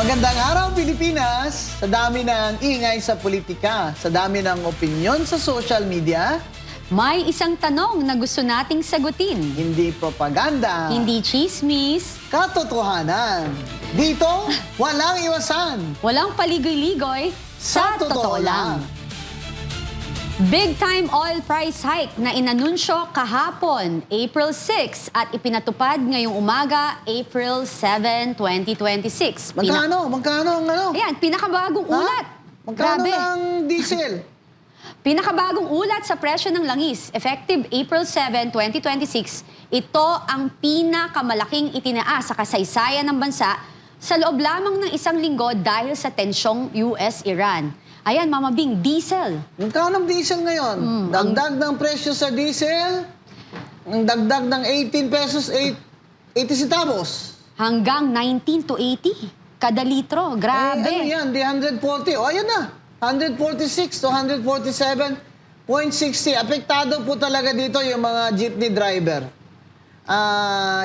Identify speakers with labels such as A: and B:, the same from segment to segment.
A: Magandang araw, Pilipinas! Sa dami ng ingay sa politika, sa dami ng opinyon sa social media,
B: May isang tanong na gusto nating sagutin.
A: hindi propaganda,
B: Hindi chismis,
A: katotohanan. Dito, walang iwasan.
B: walang paligoy-ligoy,
A: Sa totoo lang.
B: Big time oil price hike na inanunsyo kahapon, April 6 at ipinatupad ngayong umaga, April 7, 2026.
A: Magkano? Magkano ang ano?
B: Ayan, pinakabagong
A: Ha?
B: ulat.
A: Magkano
B: Grabe.
A: ng diesel?
B: Pinakabagong ulat sa presyo ng langis, effective April 7, 2026, ito ang pinakamalaking itinaas sa kasaysayan ng bansa sa loob lamang ng isang linggo dahil sa tensyong US-Iran. Ayan, Mama Bing, diesel.
A: Magkano ang diesel ngayon? Dagdag ng presyo sa diesel, ang dagdag ng 18 pesos, 80 centavos.
B: Hanggang 19 to 80 kada litro. Grabe.
A: Ano yan? Di 140. O, ayan na. 146 to 147.60. Apektado po talaga dito yung mga jeepney driver.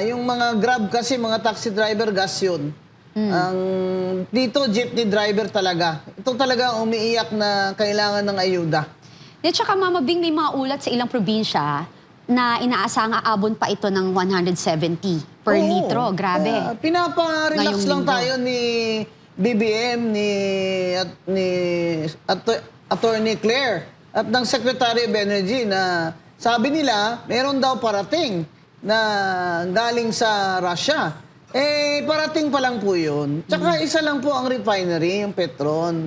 A: Yung mga Grab kasi, mga taxi driver, gas yun. Dito, jeepney driver talaga. Ito talaga ang umiiyak na kailangan ng ayuda.
B: At saka, Mama Bing, may mga ulat sa ilang probinsya na inaasang aabon pa ito ng 170 per
A: Oo.
B: litro. Grabe.
A: Pinapa-relax
B: Ngayong
A: lang
B: linggo.
A: tayo ni BBM, ni Attorney Claire at ng Secretary of Energy na sabi nila meron daw parating na galing sa Russia. Parating pa lang po yun. Tsaka isa lang po ang refinery, yung Petron.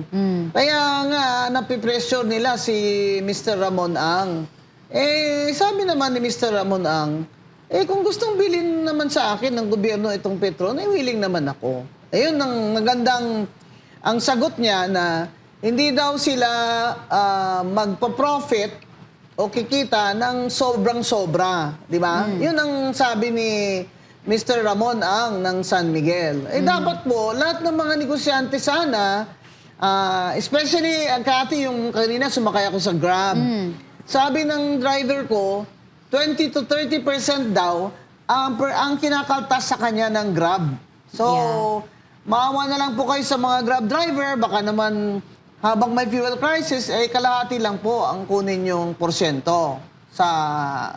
A: Kaya nga, napipressure nila si Mr. Ramon Ang. Sabi naman ni Mr. Ramon Ang, kung gustong bilhin naman sa akin ng gobyerno itong Petron, willing naman ako. Ayun, ang sagot niya na hindi daw sila magpa-profit o kikita ng sobrang-sobra. Di ba? Yun ang sabi ni Mr. Ramon Ang ng San Miguel. Dapat po, lahat ng mga negosyante sana, especially, Kati, yung kanina sumakay ako sa Grab. Sabi ng driver ko, 20 to 30% daw ang kinakaltas sa kanya ng Grab. So, maawa na lang po kayo sa mga Grab driver. Baka naman habang may fuel crisis, kalahati lang po ang kunin yung porsyento sa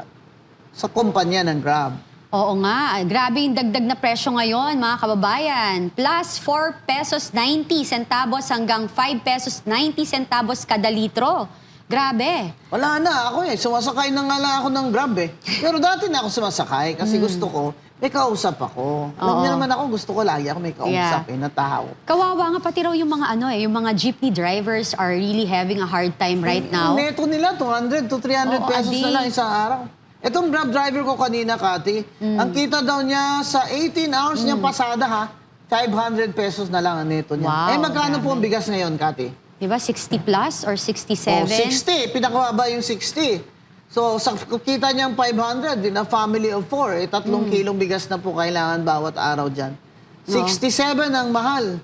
A: kumpanya ng Grab.
B: Oo nga, grabe yung dagdag na presyo ngayon, mga kababayan. Plus 4 pesos 90 centavos hanggang 5 pesos 90 centavos kada litro. Grabe.
A: Wala na ako sumasakay na nga lang ako ng Grab Pero dati na ako sumasakay kasi gusto ko, may kausap ako. Alam niyo naman ako, gusto ko lagi ako may kausap na tao.
B: Kawawa nga pati raw yung mga yung mga jeepney drivers are really having a hard time right now.
A: Neto nila, 200 to 300 pesos na lang isang araw. Itong Grab driver ko kanina, Kati, ang kita daw niya sa 18 hours niya pasada 500 pesos na lang ang neto niya.
B: Wow,
A: Magkano po ang bigas ngayon, Kati?
B: Diba 60 plus or 67?
A: 60. Pinakababa yung 60. So, sa kita niyang 500, in a family of 4, 3 kilong bigas na po kailangan bawat araw dyan. 67 ang mahal.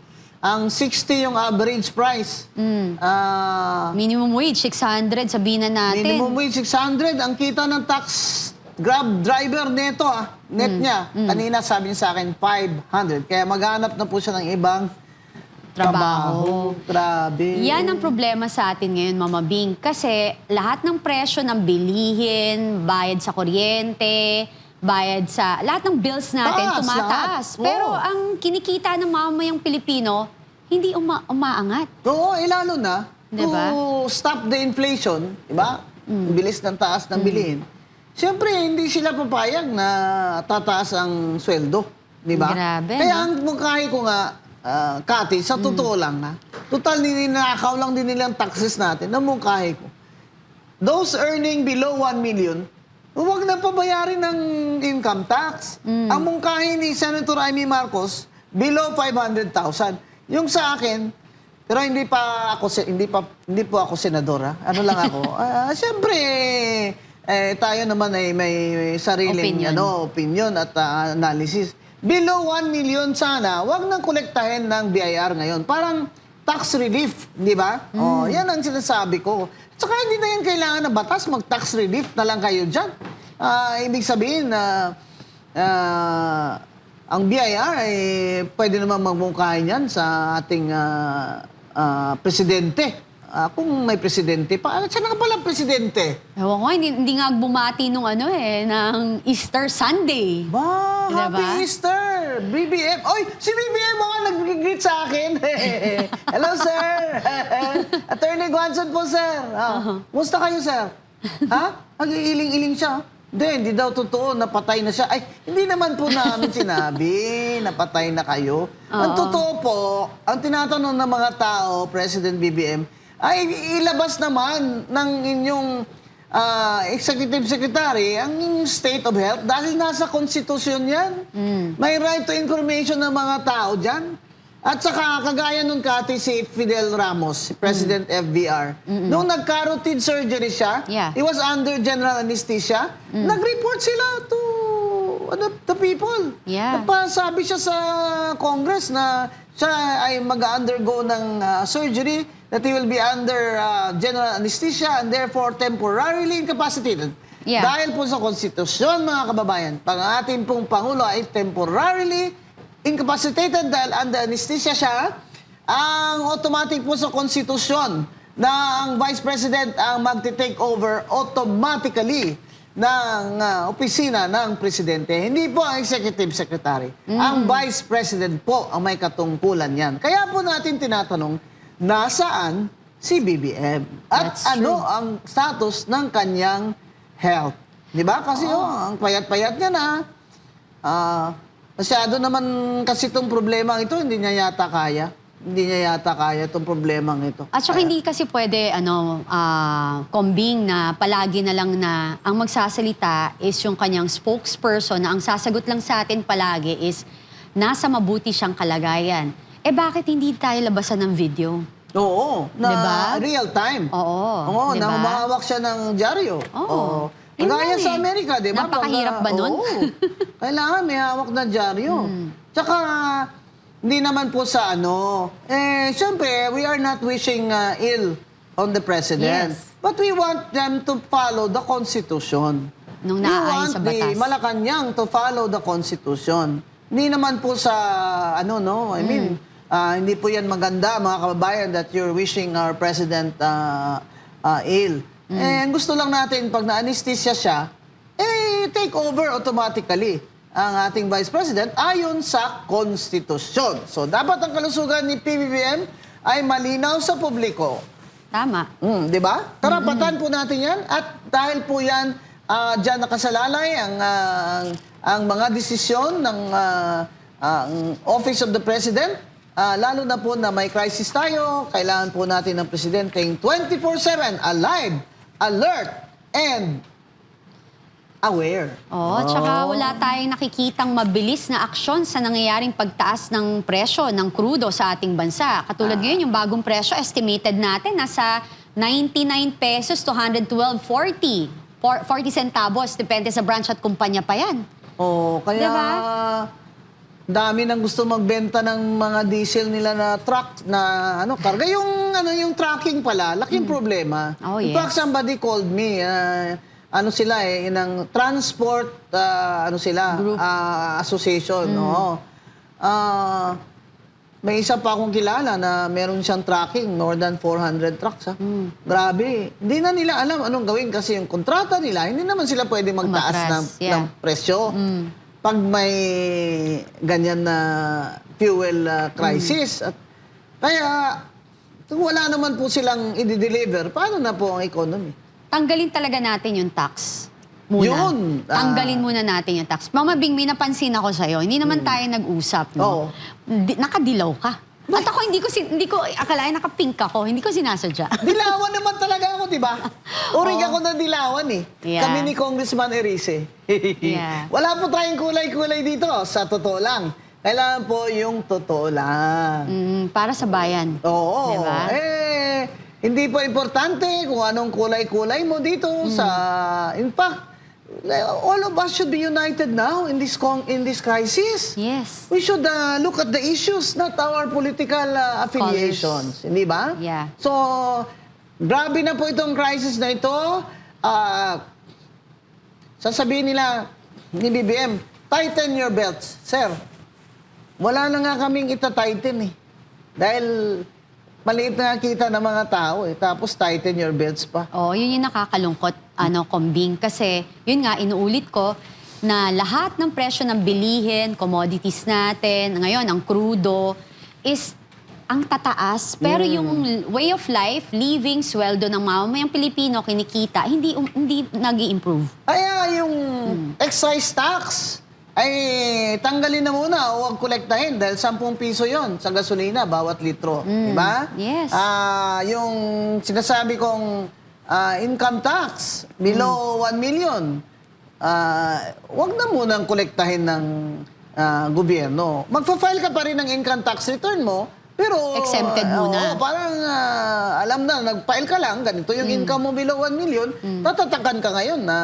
A: Ang 60 yung average price.
B: Minimum wage, 600, sabihin na natin.
A: Minimum wage 600. Ang kita ng tax Grab driver neto, net niya. Kanina sabi niya sa akin, 500. Kaya maghanap na po siya ng ibang trabaho. Grabe.
B: Yan ang problema sa atin ngayon, Mama Bing. Kasi lahat ng presyo ng bilihin, bayad sa kuryente, bayad sa... Lahat ng bills natin
A: Taas,
B: tumataas.
A: lahat.
B: Pero
A: Oo.
B: ang kinikita ng mamayang Pilipino, hindi umaangat.
A: Oo, lalo na.
B: Diba?
A: To stop the inflation, diba? Bilis ng taas ng bilihin. Siyempre, hindi sila papayag na tataas ang sweldo. Diba?
B: Grabe,
A: Kaya
B: no?
A: ang mungkahi ko nga, Kati, sa totoo lang total ninakaw lang din nilang taxes natin, na mungkahi ko. Those earning below 1 million, huwag na pabayarin ng income tax. Ang mungkahi ni Senator Amy Marcos, below 500,000. Yung sa akin, pero hindi po ako senador. Ano lang ako. Siyempre, tayo naman ay may sariling opinion at analysis. Below 1 million sana, wag nang kolektahin ng BIR ngayon. Parang tax relief, di ba? Yan ang sinasabi ko. Tsaka hindi na yan kailangan na batas, mag-tax relief na lang kayo dyan. Ibig sabihin na ang BIR ay pwede naman magmungkahi niyan sa ating presidente. Kung may presidente pa, siya na pala presidente.
B: Ewan ko, hindi nga bumati nung ng Easter Sunday.
A: Ba,
B: Diba?
A: Happy Easter! BBM. Oy, si BBM mga nag-greet sa akin. Hello, sir. Attorney Guanzon po, sir. Musta kayo, sir? Ha? Nag-iiling-iling siya. Hindi daw totoo, napatay na siya. Ay, hindi naman po namin sinabi, napatay na kayo. Ang totoo po, ang tinatanong ng mga tao, President BBM, ay ilabas naman ng inyong Executive Secretary ang inyong state of health dahil nasa konstitusyon yan. May right to information ng mga tao dyan. At saka, kagaya nung kati si Fidel Ramos, si President FBR, nung nagka-routine surgery siya, he was under general anesthesia, nag-report sila to the people. Napasabi siya sa Congress na siya ay mag-undergo ng surgery, that he will be under general anesthesia and therefore temporarily incapacitated. Dahil po sa konstitusyon, mga kababayan, pag ating pong Pangulo ay temporarily incapacitated dahil under anesthesia siya, ang automatic po sa konstitusyon na ang Vice President ang magti-take over automatically ng opisina ng Presidente. Hindi po ang Executive Secretary. Ang Vice President po ang may katungkulan yan. Kaya po natin tinatanong, nasaan si BBM? At ano ang status ng kanyang health? Di ba? Kasi ang payat-payat niya na. Masyado naman kasi itong problema ito, hindi niya yata kaya. Hindi niya yata kaya itong problemang ito.
B: At saka hindi kasi pwede, kombing na palagi na lang na ang magsasalita is yung kanyang spokesperson na ang sasagot lang sa atin palagi is nasa mabuti siyang kalagayan. Bakit hindi tayo labasan ng video?
A: Oo, na
B: diba?
A: real time.
B: Oo,
A: na
B: diba?
A: humahawak siya ng dyaryo.
B: Oo.
A: Kagaya sa Amerika, di ba?
B: Napakahirap ba nun?
A: Oo. Kailangan may hawak na dyaryo. Tsaka, hindi naman po sa siyempre, we are not wishing ill on the President.
B: Yes.
A: But we want them to follow the Constitution.
B: Nung
A: We
B: naaayon
A: want
B: sa
A: the
B: batas.
A: Malacanang to follow the Constitution. Hindi naman po sa, hindi po yan maganda, mga kababayan, that you're wishing our President ill. And gusto lang natin, pag na-anesthesia siya, take over automatically ang ating Vice President ayon sa Konstitusyon. So, dapat ang kalusugan ni PBBM ay malinaw sa publiko.
B: Tama.
A: Di ba? Karapatan po natin yan. At dahil po yan, dyan nakasalalay ang mga desisyon ng Office of the President. Lalo na po na may crisis tayo, kailangan po natin ng Presidenteng 24/7 alive, alert, and aware.
B: Tsaka wala tayong nakikitang mabilis na aksyon sa nangyayaring pagtaas ng presyo ng krudo sa ating bansa. Katulad ngayon, yung bagong presyo, estimated natin, nasa 99 pesos to 112.40. 40 centavos, depende sa branch at kumpanya pa yan.
A: Kaya
B: Diba?
A: dami nang gusto magbenta ng mga diesel nila na truck na karga. Yung tracking pala, laking problema. In fact, somebody called me, sila ng transport
B: Group.
A: association. May isa pa akong kilala na meron siyang tracking, more than 400 trucks. Grabe. Hindi na nila alam anong gawin kasi yung kontrata nila, hindi naman sila pwede magtaas ng presyo. Pag may ganyan na fuel crisis. At kaya, kung wala naman po silang i-deliver, paano na po ang economy?
B: Tanggalin talaga natin yung tax muna.
A: Yun.
B: Tanggalin muna natin yung tax. Mama Bing, may napansin ako sa'yo. Hindi naman tayo nag-usap, no? Nakadilaw ka. At ako, hindi ko akalain nakapink ako. Hindi ko sinasadya.
A: Dilawan naman talaga ako, di ba? Uring ako na dilawan eh.
B: Yeah.
A: Kami ni Congressman Erice.
B: Yeah.
A: Wala po tayong kulay-kulay dito, sa totoo lang. Kailangan po yung totoo lang.
B: Para sa bayan.
A: Oo.
B: Diba?
A: Hindi po importante kung anong kulay-kulay mo dito sa... In fact, all of us should be united now in this crisis.
B: Yes.
A: We should look at the issues, not our political affiliations. Hindi ba?
B: Yeah.
A: So, grabe na po itong crisis na ito. Sasabihin nila ni BBM, tighten your belts. Sir, wala na nga kaming itatighten eh. Dahil maliit na kita ng mga tao eh. Tapos tighten your belts pa.
B: Oh, yun yung nakakalungkot, Kombing. Kasi, yun nga, inuulit ko, na lahat ng presyo ng bilihin, commodities natin, ngayon, ang krudo, is ang tataas. Pero yung way of life, living, sweldo ng mamamayang Pilipino, kinikita, hindi nag-i-improve.
A: Kaya yung excise tax, ay tanggalin na muna o huwag kolektahin dahil 10 piso yon sa gasolina bawat litro. Diba?
B: Yes.
A: Yung sinasabi kong income tax below 1 million, huwag na munang kolektahin ng gobyerno. Magpa-file ka pa rin ng income tax return mo, pero
B: Exempted muna.
A: Parang alam na, nag-file ka lang, ganito yung income mo below 1 million, tatatakan ka ngayon na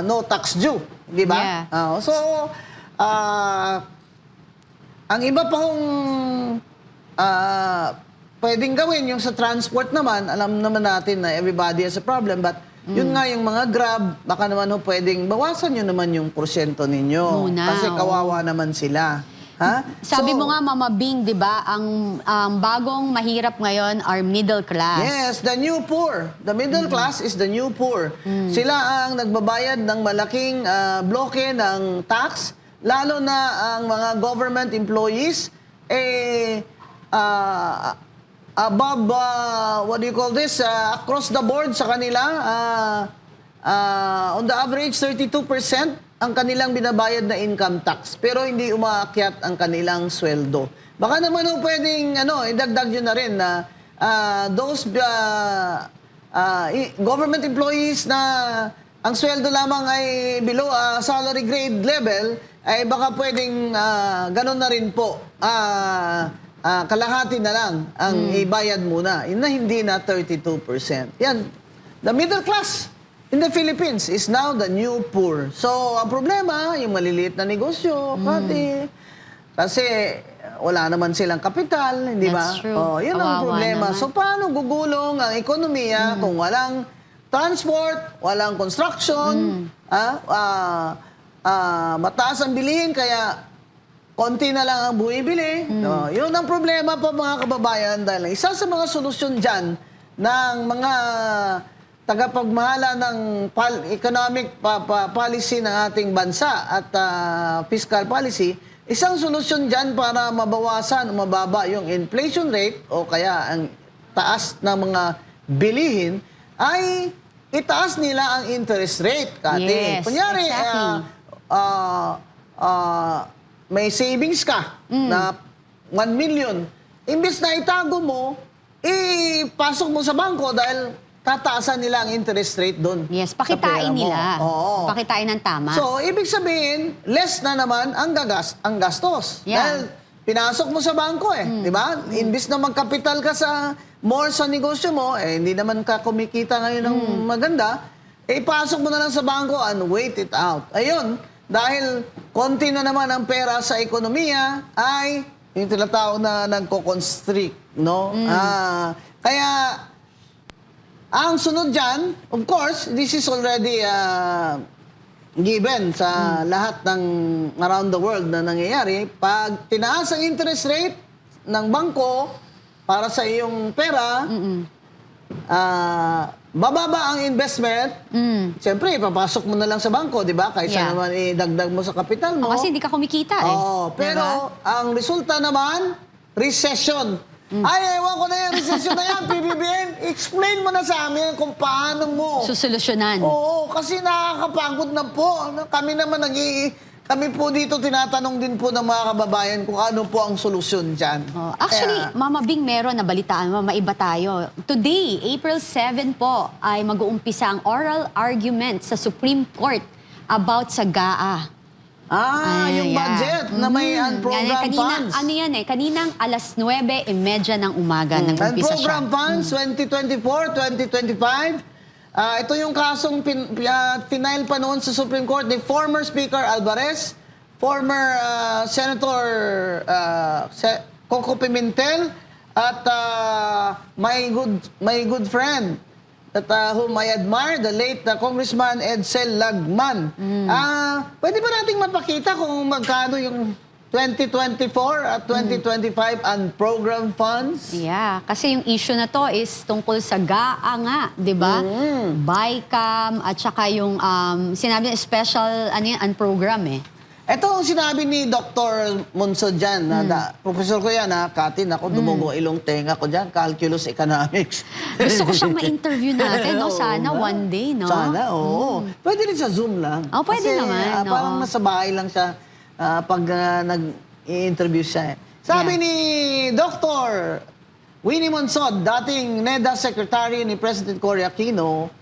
A: no tax due. Di ba?
B: Yeah.
A: So, ang iba pa hong pwedeng gawin, yung sa transport naman, alam naman natin na everybody has a problem, but yun nga yung mga Grab, baka naman pwedeng bawasan nyo naman yung porsyento ninyo.
B: Muna,
A: Kasi kawawa naman sila. Ha?
B: Sabi mo nga, Mama Bing, di ba, ang bagong mahirap ngayon are middle class.
A: Yes, the new poor. The middle class is the new poor. Sila ang nagbabayad ng malaking bloke ng tax, lalo na ang mga government employees, above, what do you call this, across the board sa kanila, on the average, 32% ang kanilang binabayad na income tax, pero hindi umaakyat ang kanilang sweldo. Baka naman pwedeng idagdag yun na rin na those government employees na ang sweldo lamang ay below salary grade level, ay baka pwedeng ganun na rin po. Kalahati na lang ang ibayad muna. Yun na hindi na 32%. Yan. The middle class in the Philippines is now the new poor. So, ang problema, yung maliliit na negosyo, kasi wala naman silang kapital, hindi ba?
B: That's true.
A: Yun ang
B: Kawawa
A: problema.
B: naman.
A: So, paano gugulong ang ekonomiya kung walang transport, walang construction, mataas ang bilihin, kaya konti na lang ang buibili. No, yun ang problema pa mga kababayan dahil isa sa mga solusyon dyan ng mga tagapagmahala ng economic policy ng ating bansa at fiscal policy, isang solusyon dyan para mabawasan o mababa yung inflation rate o kaya ang taas ng mga bilihin ay itaas nila ang interest rate. Kati.
B: Yes,
A: Kunyari,
B: exactly.
A: May savings ka na 1 million. Imbis na itago mo, ipasok mo sa bangko dahil tataasan nila ang interest rate doon.
B: Yes,
A: sa pera
B: pakitain
A: mo.
B: nila.
A: Oo.
B: Pakitain ng tama.
A: So, ibig sabihin, less na naman ang gastos.
B: Yeah.
A: Dahil pinasok mo sa bangko di ba? Imbis na magkapital ka more sa negosyo mo, hindi naman ka kumikita ngayon ng maganda, ipasok mo na lang sa bangko and wait it out. Ayun, dahil konti na naman ang pera sa ekonomiya, ay yung tinatawag na nagko-constrict, no? Kaya, ang sunod dyan, of course, this is already given sa lahat ng around the world na nangyayari. Pag tinaas ang interest rate ng bangko para sa iyong pera, bababa ang investment, siyempre, ipapasok mo na lang sa bangko, di ba? Kaysa naman idagdag mo sa kapital mo.
B: Kasi hindi ka kumikita
A: Pero ang resulta naman, recession. Ay, ewan ko na yung recession na yan, PBBM. Explain mo na sa amin kung paano mo.
B: Susolusyonan.
A: Oo, kasi nakakapagod na po. Kami naman kami po dito tinatanong din po ng mga kababayan kung ano po ang solusyon dyan.
B: Actually,
A: Kaya,
B: Mama Bing, meron na balitaan mo, maiba tayo. Today, April 7 po, ay mag-uumpisa ang oral argument sa Supreme Court about sa GAA.
A: yung budget na may unprogrammed funds.
B: Ano yan kaninang alas 9:30 ng umaga nang umpisa siya.
A: Unprogrammed funds 2024, 2025. Ito yung kasong final pa noon sa Supreme Court ni former Speaker Alvarez, former Senator Coco Pimentel, at my good friend that whom I admire, the late Congressman Edsel Lagman. Pwede ba nating mapakita kung magkano yung 2024 at 2025 unprogrammed funds.
B: Yeah, kasi yung issue na to is tungkol sa GAA nga, di ba? BICAM at saka yung sinabi na special unprogram eh.
A: Ito ang sinabi ni Dr. Monso dyan. Professor ko yan, Katin. Ako, dumugo ilong tenga ko dyan. Calculus Economics.
B: Gusto ko siyang ma-interview natin, no? Sana
A: Oo nga.
B: one day, no?
A: Sana, oo. Pwede rin sa Zoom lang.
B: Oh, pwede
A: Kasi,
B: naman,
A: parang
B: oo.
A: nasa bahay lang siya pag nag-i-interview siya. Sabi ni Dr. Winnie Monsod, dating NEDA Secretary ni President Cory Aquino,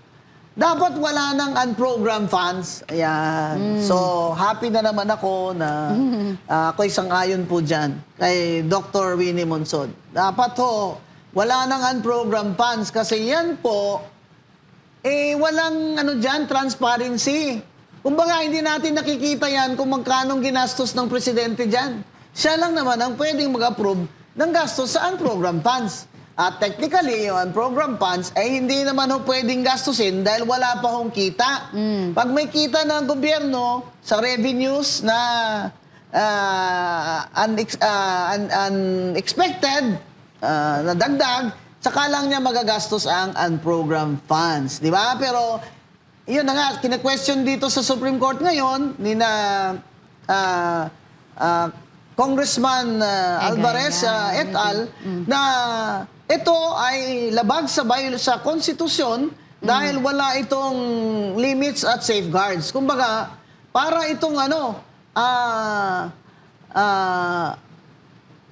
A: dapat wala ng unprogrammed funds. Ayan. So, happy na naman ako na ako isang ayon po dyan kay Dr. Winnie Monsod. Dapat ho, wala ng unprogrammed funds kasi yan po, walang dyan, transparency. Kumbaga, hindi natin nakikita yan kung magkanong ginastos ng presidente dyan. Siya lang naman ang pwedeng mag-approve ng gastos sa unprogrammed funds. At technically, yung unprogrammed funds ay hindi naman ho pwedeng gastusin dahil wala pa hong kita. Pag may kita ng gobyerno sa revenues na unexpected, na dagdag, saka lang niya magagastos ang unprogrammed funds. Di ba? Pero, yun na nga, kina-question dito sa Supreme Court ngayon, ni na Congressman Alvarez et al. Na ito ay labag sa konstitusyon dahil wala itong limits at safeguards. Kumbaga, para itong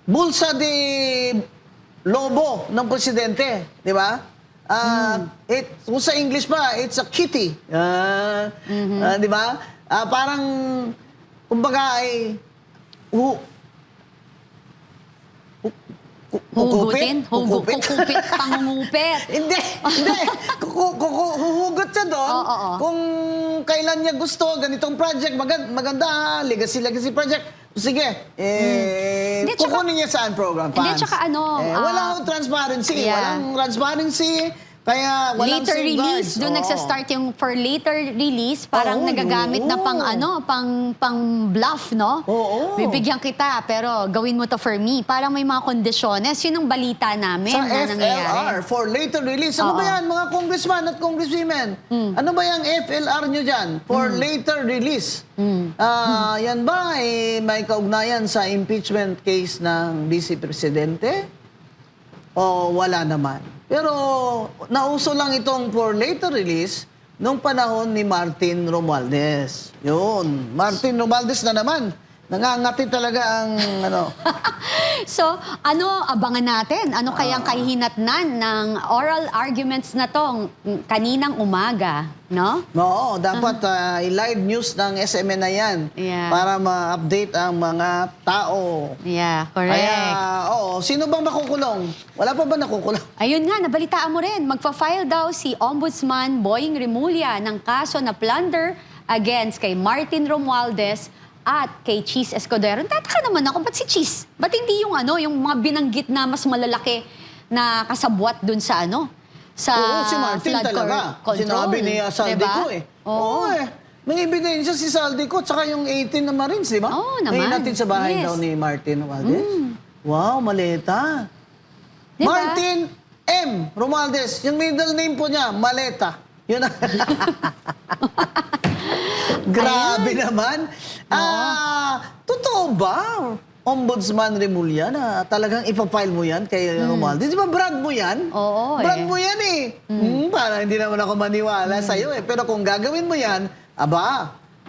A: bulsa de lobo ng presidente, di ba? Kung sa English pa, it's a kitty. Di ba? Parang, kumbaga ay
B: Hugutin? Kukupit, pangungupit.
A: Hindi. Huhugot siya doon
B: Oo.
A: kung kailan niya gusto ganitong project. Maganda, legacy project. Sige,
B: Hindi, tsaka-
A: kukunin niya saan program funds.
B: Hindi, tsaka
A: walang transparency.
B: Yeah.
A: Walang transparency. Kaya walang
B: Later
A: safeguards.
B: release, doon
A: Oo.
B: nagsa-start yung for later release, parang
A: Oo,
B: nagagamit na pang bluff, no?
A: Oo.
B: Bibigyan kita, pero gawin mo to for me. Parang may mga kondisyones. Yun ang balita namin
A: Sa
B: na nangyayari.
A: FLR, for later release. Ano
B: Oo.
A: ba yan, mga congressman at congresswomen? Ano ba yung FLR nyo dyan? For later release. Yan ba may kaugnayan sa impeachment case ng Vice Presidente? O wala naman? Pero nauso lang itong for later release nung panahon ni Martin Romualdez. Yun, Martin Romualdez na naman. Nangangati talaga ang
B: So, abangan natin? Ano kayang kahihinatnan ng oral arguments na tong kaninang umaga, no?
A: Oo, dapat i-live news ng SMN na yan
B: Yeah.
A: para ma-update ang mga tao.
B: Yeah, correct.
A: Kaya, sino bang makukulong? Wala pa ba nakukulong?
B: Ayun nga, nabalitaan mo rin. Magfa-file daw si Ombudsman Boying Remulla ng kaso na plunder against kay Martin Romualdez at kay Cheese Escudero. Tataka naman ako, ba't si Cheese? Ba't hindi yung yung mga binanggit na mas malalaki na kasabwat dun sa sa
A: Oo, si Martin
B: flood
A: talaga.
B: control.
A: Sinabi ni Saldico
B: Oo.
A: May ebidensya si Saldico at saka yung 18 na Marines, di ba?
B: Oo naman.
A: May natin sa bahay
B: Yes.
A: daw ni Martin Romualdez. Wow, maleta.
B: Di ba?
A: Martin M. Romualdez. Yung middle name po niya, Maleta. Yun ang... Grabe naman. Totoo ba, Ombudsman Remulla, na talagang ipapile mo yan kay Romualdez? Di ba brand mo yan?
B: Oo,
A: Brand mo yan parang hindi naman ako maniwala sa'yo Pero kung gagawin mo yan,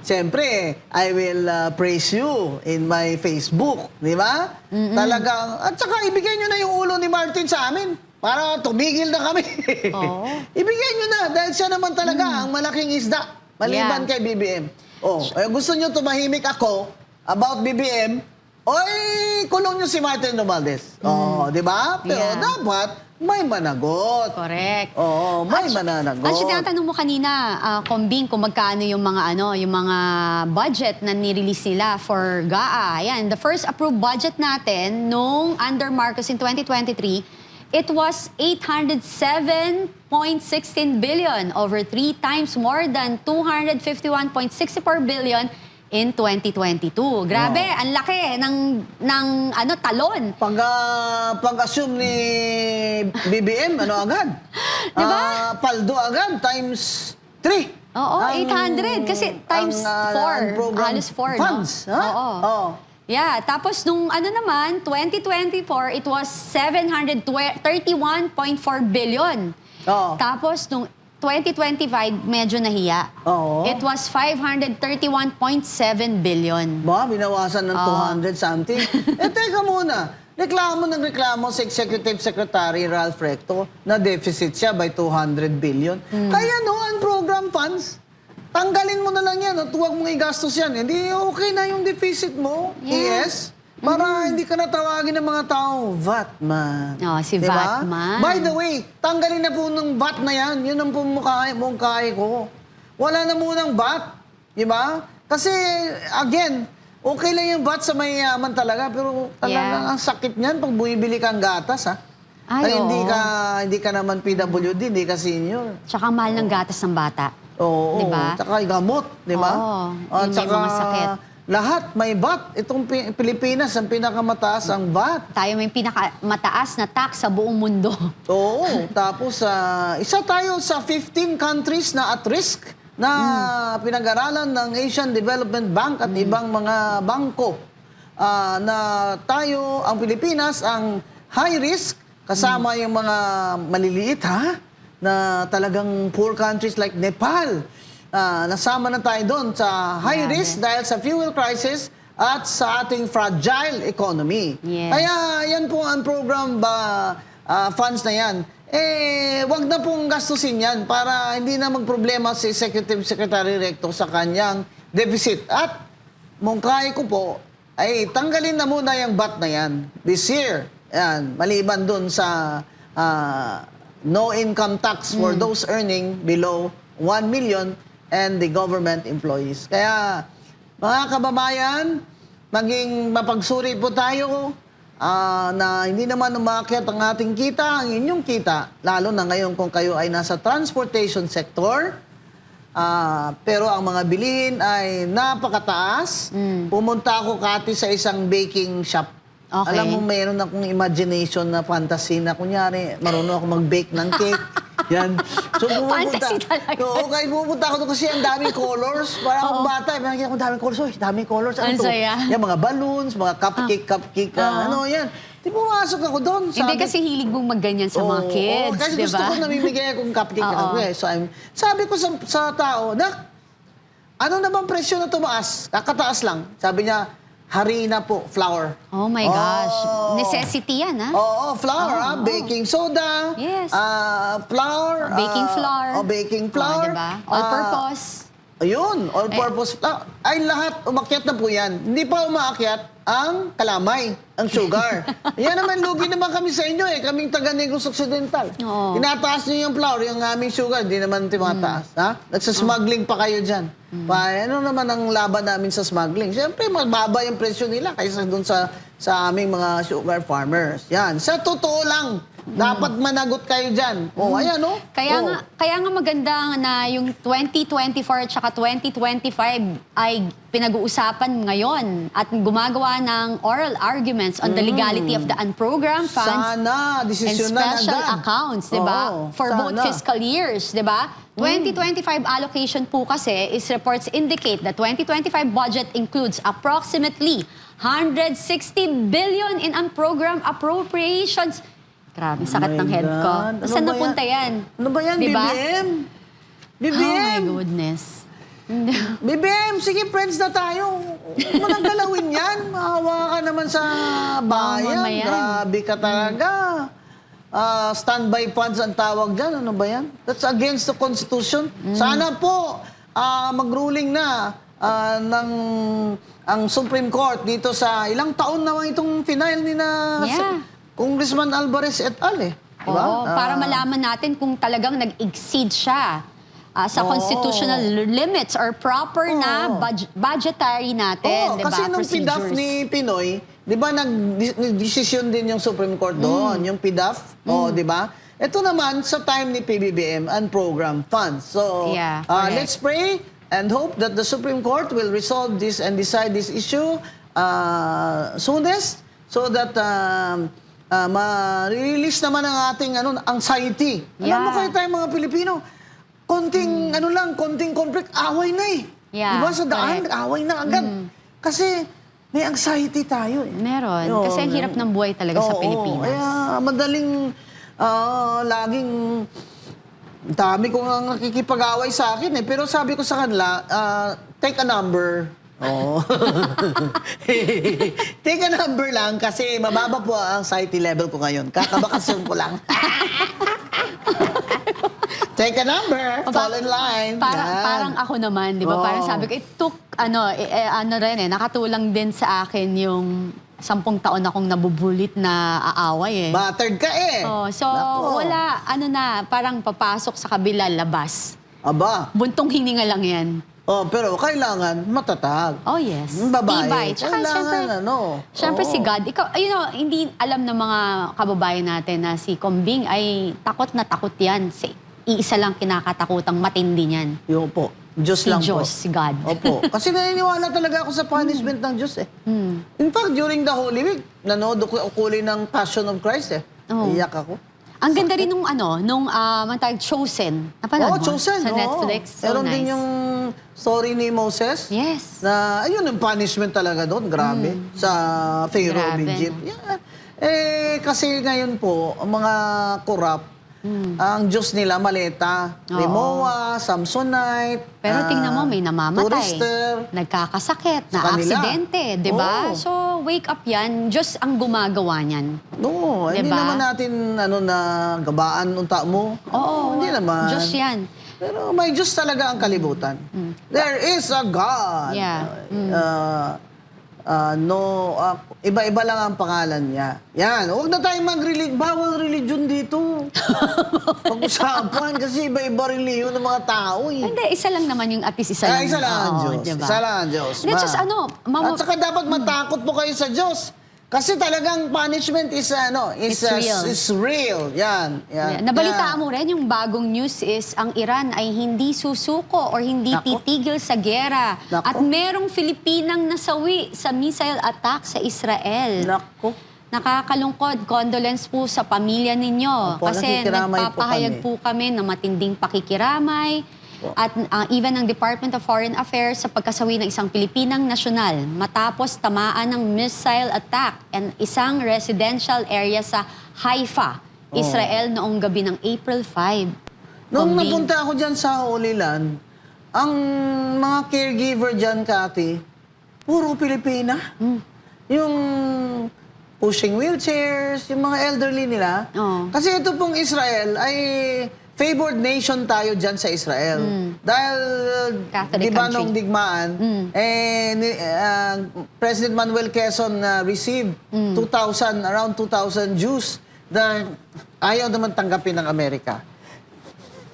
A: siyempre, I will praise you in my Facebook. Di ba? Talagang, at saka ibigay nyo na yung ulo ni Martin sa amin para tumigil na kami.
B: Oo.
A: Ibigay nyo na dahil siya naman talaga ang malaking isda. Maliban kay BBM. Gusto nyo tumahimik ako about BBM, kulong nyo si Martin Romualdez. Di ba? Pero dapat may managot.
B: Correct.
A: May mananagot.
B: Actually, tinatanong mo kanina, Kombing, kung magkano yung mga yung mga budget na nirelease nila for GAA. Ayan, the first approved budget natin nung under Marcos in 2023, it was 807.16 billion, over 3 times more than 251.64 billion in 2022. Grabe, ang laki ng talon.
A: Pag-assume ni BBM, ano agad?
B: Diba?
A: Paldo agad, times 3.
B: Oo, 800 kasi times 4. Halos 4,
A: funds,
B: no?
A: ha?
B: Oo.
A: Oo.
B: Yeah, tapos nung naman, 2024, it was 731.4 billion.
A: Oo.
B: Tapos nung 2025, medyo nahiya.
A: Oo.
B: It was 531.7 billion.
A: Ba, binawasan ng 200 something. Teka muna. Reklamo sa Executive Secretary Ralph Recto na deficit siya by 200 billion. Kaya ang program funds, tanggalin mo na lang yan at huwag mong igastos yan. Hindi okay na yung deficit mo,
B: Yeah.
A: ES, para hindi ka natawagin ng mga tao, VAT-man.
B: Oh, si
A: Diba?
B: VAT-man.
A: By the way, tanggalin na po ng VAT na yan. Yun ang mungkahi ko. Wala na munang VAT. Diba? Kasi, again, okay lang yung VAT sa mayayaman talaga, pero talagang ang sakit niyan pag bumibili kang gatas, ha?
B: Ay,
A: Hindi ka naman PWD, hindi ka senior.
B: Tsaka mahal ng gatas ng bata.
A: Oo.
B: Diba?
A: Tsaka gamot, di ba?
B: Oo,
A: At
B: yung may mga sakit.
A: Lahat may VAT. Itong Pilipinas, ang pinakamataas ang VAT.
B: Tayo may pinakamataas na tax sa buong mundo.
A: Oo. Tapos, isa tayo sa 15 countries na at risk na pinag-aralan ng Asian Development Bank at ibang mga bangko na tayo, ang Pilipinas, ang high risk kasama yung mga maliliit, na talagang poor countries like Nepal. Nasama na tayo doon sa high risk dahil sa fuel crisis at sa ating fragile economy.
B: Yes.
A: Kaya yan po ang program funds na yan. Wag na pong gastusin yan para hindi na magproblema si Executive Secretary Recto sa kanyang deficit. At mungkahi ko po, ay tanggalin na muna yung VAT na yan this year. Yan, maliban dun sa no income tax for those earning below 1 million and the government employees. Kaya, mga kababayan, maging mapagsuri po tayo na hindi naman umakyat ang ating kita, ang inyong kita, lalo na ngayon kung kayo ay nasa transportation sector, pero ang mga bilihin ay napakataas. Pumunta ako kati sa isang baking shop.
B: Okay.
A: Alam mo, mayroon akong imagination na fantasy na kunyari, marunong ako mag-bake ng cake. Yan. So,
B: Fantasy talaga.
A: Oo, kahit pupunta ako doon kasi ang daming colors. Para akong bata, may nakikita ko daming colors. Uy, daming colors. Ano
B: Ang
A: to?
B: saya.
A: Yan, mga balloons, mga cupcake, ano yan. Di pumasok ako doon.
B: Hindi kasi hilig mong magganyan sa mga kids,
A: kasi
B: di
A: gusto
B: ba?
A: ko namimigay akong cupcake.
B: Oo.
A: So, sabi ko sa tao, Nak, ano na bang presyo na tumaas? Kakataas lang. Sabi niya, harina po, flour.
B: Oh my gosh. Necessity yan, ha?
A: Oo, flour, baking soda.
B: Yes.
A: Flour.
B: Baking flour.
A: Baking flour.
B: Diba? All-purpose.
A: Ayun, all-purpose flour. Ay, lahat, umakyat na po yan. Hindi pa umaakyat ang kalamay, ang sugar. Yan naman, lugi naman kami sa inyo kaming taga Negros Occidental.
B: Oo.
A: Tinataas niyo yung flour, yung aming sugar, hindi naman tumataas. Ha? Nagsasmuggling pa kayo dyan. Ano naman ang laban namin sa smuggling? Siyempre, mababa yung presyo nila kaysa doon sa aming mga sugar farmers. Yan, sa totoo lang, dapat managot kayo dyan. Ayan, no?
B: Kaya nga maganda na yung 2024 at saka 2025 ay pinag-uusapan ngayon at gumagawa ng oral arguments on the legality of the unprogrammed funds
A: Sana,
B: and
A: desisyon na
B: special
A: agad.
B: accounts, di ba?
A: Oo,
B: For both
A: sana.
B: fiscal years, di ba? 2025 allocation po kasi is reports indicate the 2025 budget includes approximately 160 billion in unprogrammed appropriations. Grabe, sakit ng head ko.
A: God.
B: Saan
A: Ano ba
B: napunta yan?
A: Ano ba yan,
B: Diba?
A: BBM?
B: Oh
A: BBM!
B: my goodness.
A: BBM, sige, friends na tayo. Huwag mo nang galawin yan. Maawa ka naman sa bayan.
B: mamayan.
A: Grabe ka talaga. Standby funds ang tawag dyan. Ano ba yan? That's against the Constitution. Sana po, mag-ruling na ang Supreme Court dito sa ilang taon naman itong final ni na
B: Yeah.
A: Congressman Alvarez et al. Diba?
B: Oo, para malaman natin kung talagang nag-exceed siya sa constitutional limits or proper na budgetary natin, di ba?
A: Kasi nung PDAF ni Pinoy, di ba nag-desisyon din yung Supreme Court doon, yung PDAF, di ba? Ito naman sa time ni PBBM and program funds. So,
B: Yeah, correct.
A: let's pray and hope that the Supreme Court will resolve this and decide this issue soonest so that ma-release naman ang ating anxiety. Alam mo
B: Yeah.
A: kayo tayong mga Pilipino, konting konting conflict, away na eh.
B: Yeah,
A: Diba sa daan,
B: correct.
A: away na agad. Kasi may anxiety tayo eh.
B: Meron.
A: Yun.
B: Kasi ang hirap ng buhay talaga sa
A: Oo,
B: Pilipinas.
A: Kaya madaling, laging, dami ko nga nakikipag-away sa akin eh. Pero sabi ko sa kanila, take a number. Oo. Take a number lang kasi mababa po ang anxiety level ko ngayon. Kakabakasyon ko lang. Take a number, fall in line. Yan.
B: Parang ako naman, di ba?
A: Oo.
B: Parang sabi ko, it took, nakatulong din sa akin yung 10 taon akong nabubulit na aaway eh.
A: Battered ka eh.
B: So,
A: Nako.
B: wala, parang papasok sa kabila, labas.
A: Aba.
B: Buntong hininga lang yan.
A: Pero kailangan matatag.
B: Oh, yes.
A: Babae.
B: Tibay. Tsaka,
A: Kailangan
B: syempre
A: Oo.
B: si God, hindi alam ng mga kababayan natin na si Combing ay takot na takot yan. Iisa lang kinakatakutang matindi niyan.
A: Yun po. Diyos
B: Si
A: lang
B: Diyos,
A: po.
B: si God.
A: Opo. Kasi naniniwala talaga ako sa punishment ng Diyos eh. In fact, during the Holy Week, nanood ako uli ng Passion of Christ eh.
B: Oo.
A: Iyak ako.
B: Ang ganda rin nung Chosen. Napanood mo?
A: Chosen.
B: Sa
A: oo.
B: Netflix. So
A: Meron
B: nice.
A: din yung story ni Moses.
B: Yes.
A: Na, ayun, yung punishment talaga doon. Grabe. Sa Pharaoh of
B: Grabe,
A: Egypt.
B: no?
A: Yeah. Kasi ngayon po, ang mga corrupt, ang Diyos nila maleta.
B: Oo.
A: Rimowa, Samsonite.
B: Pero tingnan mo, may namamatay.
A: Tourister.
B: Nagkakasakit,
A: Sa kanila.
B: aksidente, di ba?
A: Oo.
B: So, wake up yan. Diyos ang gumagawa niyan.
A: No, hindi
B: Diba?
A: naman natin na gabaan unta mo.
B: Oo,
A: Hindi naman.
B: Diyos yan.
A: Pero may Diyos talaga ang kalibutan. There is a God.
B: Yeah.
A: Iba-iba lang ang pangalan niya. Yan, huwag na tayong bawal religion dito. Pag-usapan kasi iba-iba religion ng mga tao eh.
B: Hindi, isa lang naman yung at least isa lang.
A: Isa lang ang
B: Oo,
A: Diyos.
B: diba?
A: Isa lang ang Diyos.
B: Hindi, just
A: At saka dapat matakot po kayo sa Diyos. Kasi talagang punishment is
B: It's real.
A: is real. Yan.
B: Yeah. Nabalitaan mo rin, yung bagong news is ang Iran ay hindi susuko or hindi
A: Nako.
B: titigil sa gera.
A: Nako.
B: At merong Filipinang nasawi sa missile attack sa Israel.
A: Nako.
B: Nakakalungkod. Condolence po sa pamilya ninyo.
A: Opo,
B: Kasi
A: nakikiramay po
B: nagpapahayag
A: kami.
B: po kami ng matinding pakikiramay.
A: Opo.
B: At even ang Department of Foreign Affairs sa pagkasawi ng isang Pilipinang nasyonal matapos tamaan ng missile attack and isang residential area sa Haifa, Israel noong gabi ng April 5.
A: Nung
B: Combing.
A: napunta ako dyan sa Holy Land, ang mga caregiver dyan, Kati, puro Pilipina. Yung pushing wheelchairs, yung mga elderly nila.
B: Oo.
A: Kasi ito pong Israel ay favored nation tayo dyan sa Israel. Dahil,
B: Catholic
A: di ba
B: country.
A: nung digmaan, President Manuel Quezon received around 2,000 Jews na ayaw naman tanggapin ng Amerika.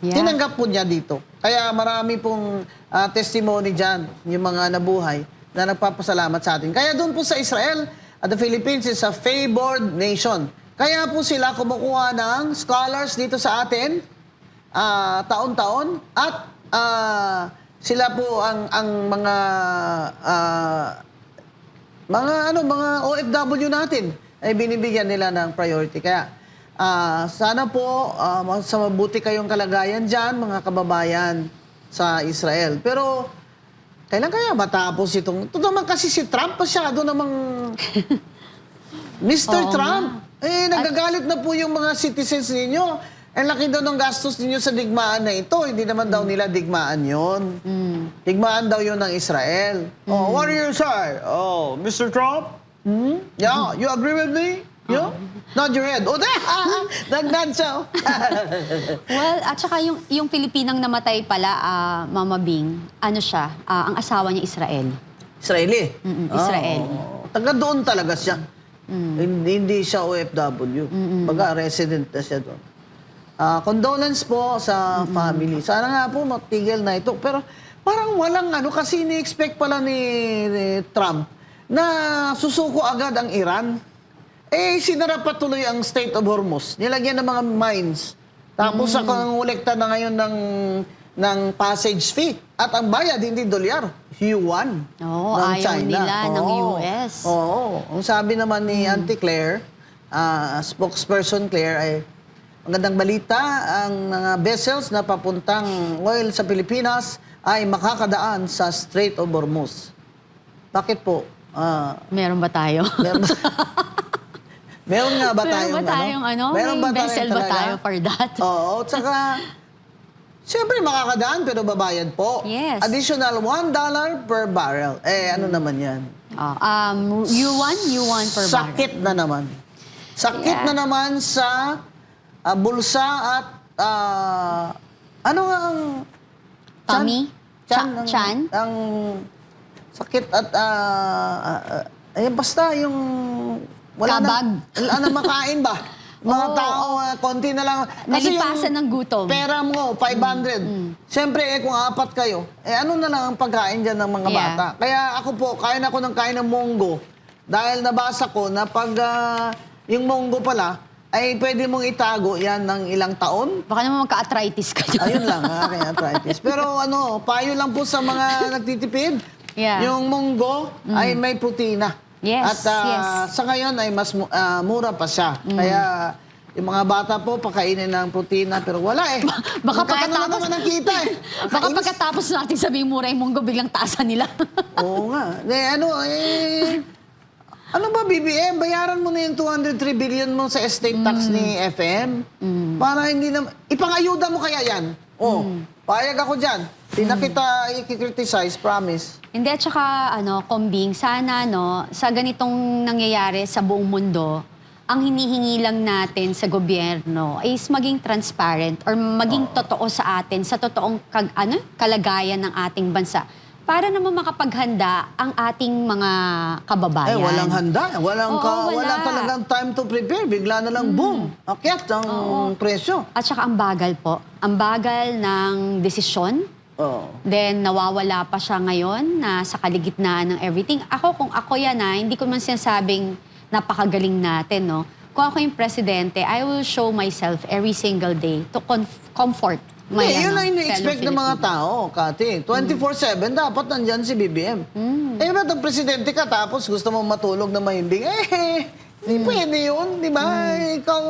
B: Yeah.
A: Tinanggap po niya dito. Kaya marami pong testimony dyan, yung mga nabuhay, na nagpapasalamat sa atin. Kaya doon po sa Israel, the Philippines is a favored nation. Kaya po sila kumukuha ng scholars dito sa atin, taon-taon, at sila po ang mga OFW natin ay binibigyan nila ng priority. Kaya sana po sa mabuti kayong kalagayan dyan, mga kababayan sa Israel. Pero kailan kaya matapos itong... Ito naman kasi si Trump masyado namang... Mr.
B: Oo
A: Trump, nagagalit na po yung mga citizens ninyo. Ang laki daw ng gastos ninyo sa digmaan na ito. Hindi naman daw nila digmaan yon. Digmaan daw yon ng Israel. Oh, what are you say? Oh, Mr. Trump? Yeah, you agree with me? Yeah? Nod your head. Oh, nag-nod siya.
B: Well, at saka yung Pilipinang namatay pala, Mama Bing, siya, ang asawa niya Israel.
A: Israeli?
B: Israel.
A: Oh, taga doon talaga siya. Hindi siya OFW. Baga, resident na siya doon. Condolence po sa family. Sana nga po matigil na ito. Pero parang walang kasi ini-expect pala ni Trump na susuko agad ang Iran. Sinara pa tuloy ang Strait of Hormuz. Nilagyan ng mga mines. Tapos ang ngolekta na ngayon ng ng passage fee. At ang bayad, hindi dolyar, yuan
B: Oo,
A: ng
B: ayaw
A: China.
B: nila ng
A: Oo.
B: US.
A: Oo. Ang sabi naman ni Auntie Claire, spokesperson Claire, ay magandang balita, ang mga vessels na papuntang oil sa Pilipinas ay makakadaan sa Strait of Hormuz. Bakit po?
B: Meron ba tayo?
A: Meron, meron nga ba tayong
B: Meron ba tayong ano?
A: Meron
B: May
A: ba tayong
B: vessel ba
A: talaga?
B: tayo for that?
A: Oo, tsaka siyempre makakadaan pero babayad po.
B: Yes.
A: Additional $1 per barrel. Ano naman yan?
B: yuan per barrel.
A: Sakit na naman. Sakit
B: Yeah.
A: na naman sa bulsa at ano nga ang
B: Tummy? Chan?
A: Ang sakit at basta yung
B: Kabag.
A: Wala na makain ba? Mga
B: Oo,
A: tao, konti na lang.
B: Nalipasan ng gutom.
A: Pera mo, 500. Siyempre, kung apat kayo, ano na lang ang pagkain dyan ng mga
B: Yeah.
A: bata. Kaya ako po, kain ako ng kain ng munggo. Dahil nabasa ko na pag yung munggo pala, ay pwede mong itago yan ng ilang taon.
B: Baka naman magka-arthritis ka dyan.
A: Ayun lang, aking arthritis. Pero payo lang po sa mga nagtitipid.
B: Yeah.
A: Yung munggo ay may protina.
B: Yes,
A: At
B: yes.
A: sa ngayon ay mas mura pa siya. Kaya yung mga bata po, pakainin ng protina. Pero wala eh.
B: Baka
A: Magkano na naman ang kita eh.
B: Baka
A: Kakainis.
B: pagkatapos natin sabihin mura yung munggo, biglang taasan nila.
A: Oo nga. Ano ba, BBM? Bayaran mo na yung 203 billion mo sa estate tax ni FM. Para hindi na... Ipangayuda mo kaya yan. Payag ako dyan. Di na kita i-criticize, promise.
B: Hindi, at saka, Kombing, sana, sa ganitong nangyayari sa buong mundo, ang hinihingi lang natin sa gobyerno is maging transparent or maging totoo sa atin, sa totoong kalagayan ng ating bansa. Para naman makapaghanda ang ating mga kababayan.
A: Walang handa.
B: Oo,
A: Wala talagang time to prepare. Bigla na lang, boom, akyat ang presyo.
B: At saka ang bagal po. Ang bagal ng desisyon. Then, nawawala pa siya ngayon na sa kaligitnaan ng everything. Kung ako yan hindi ko man sinasabing napakagaling natin, no? Kung ako yung presidente, I will show myself every single day to comfort my
A: Yun ang
B: fellow
A: ini-expect ng mga
B: Filipino.
A: tao, Kati. 24/7, dapat nandyan si BBM. Ba't ang presidente ka tapos gusto mo matulog na mahimbing? Hindi pwede yun, di ba? Ikaw,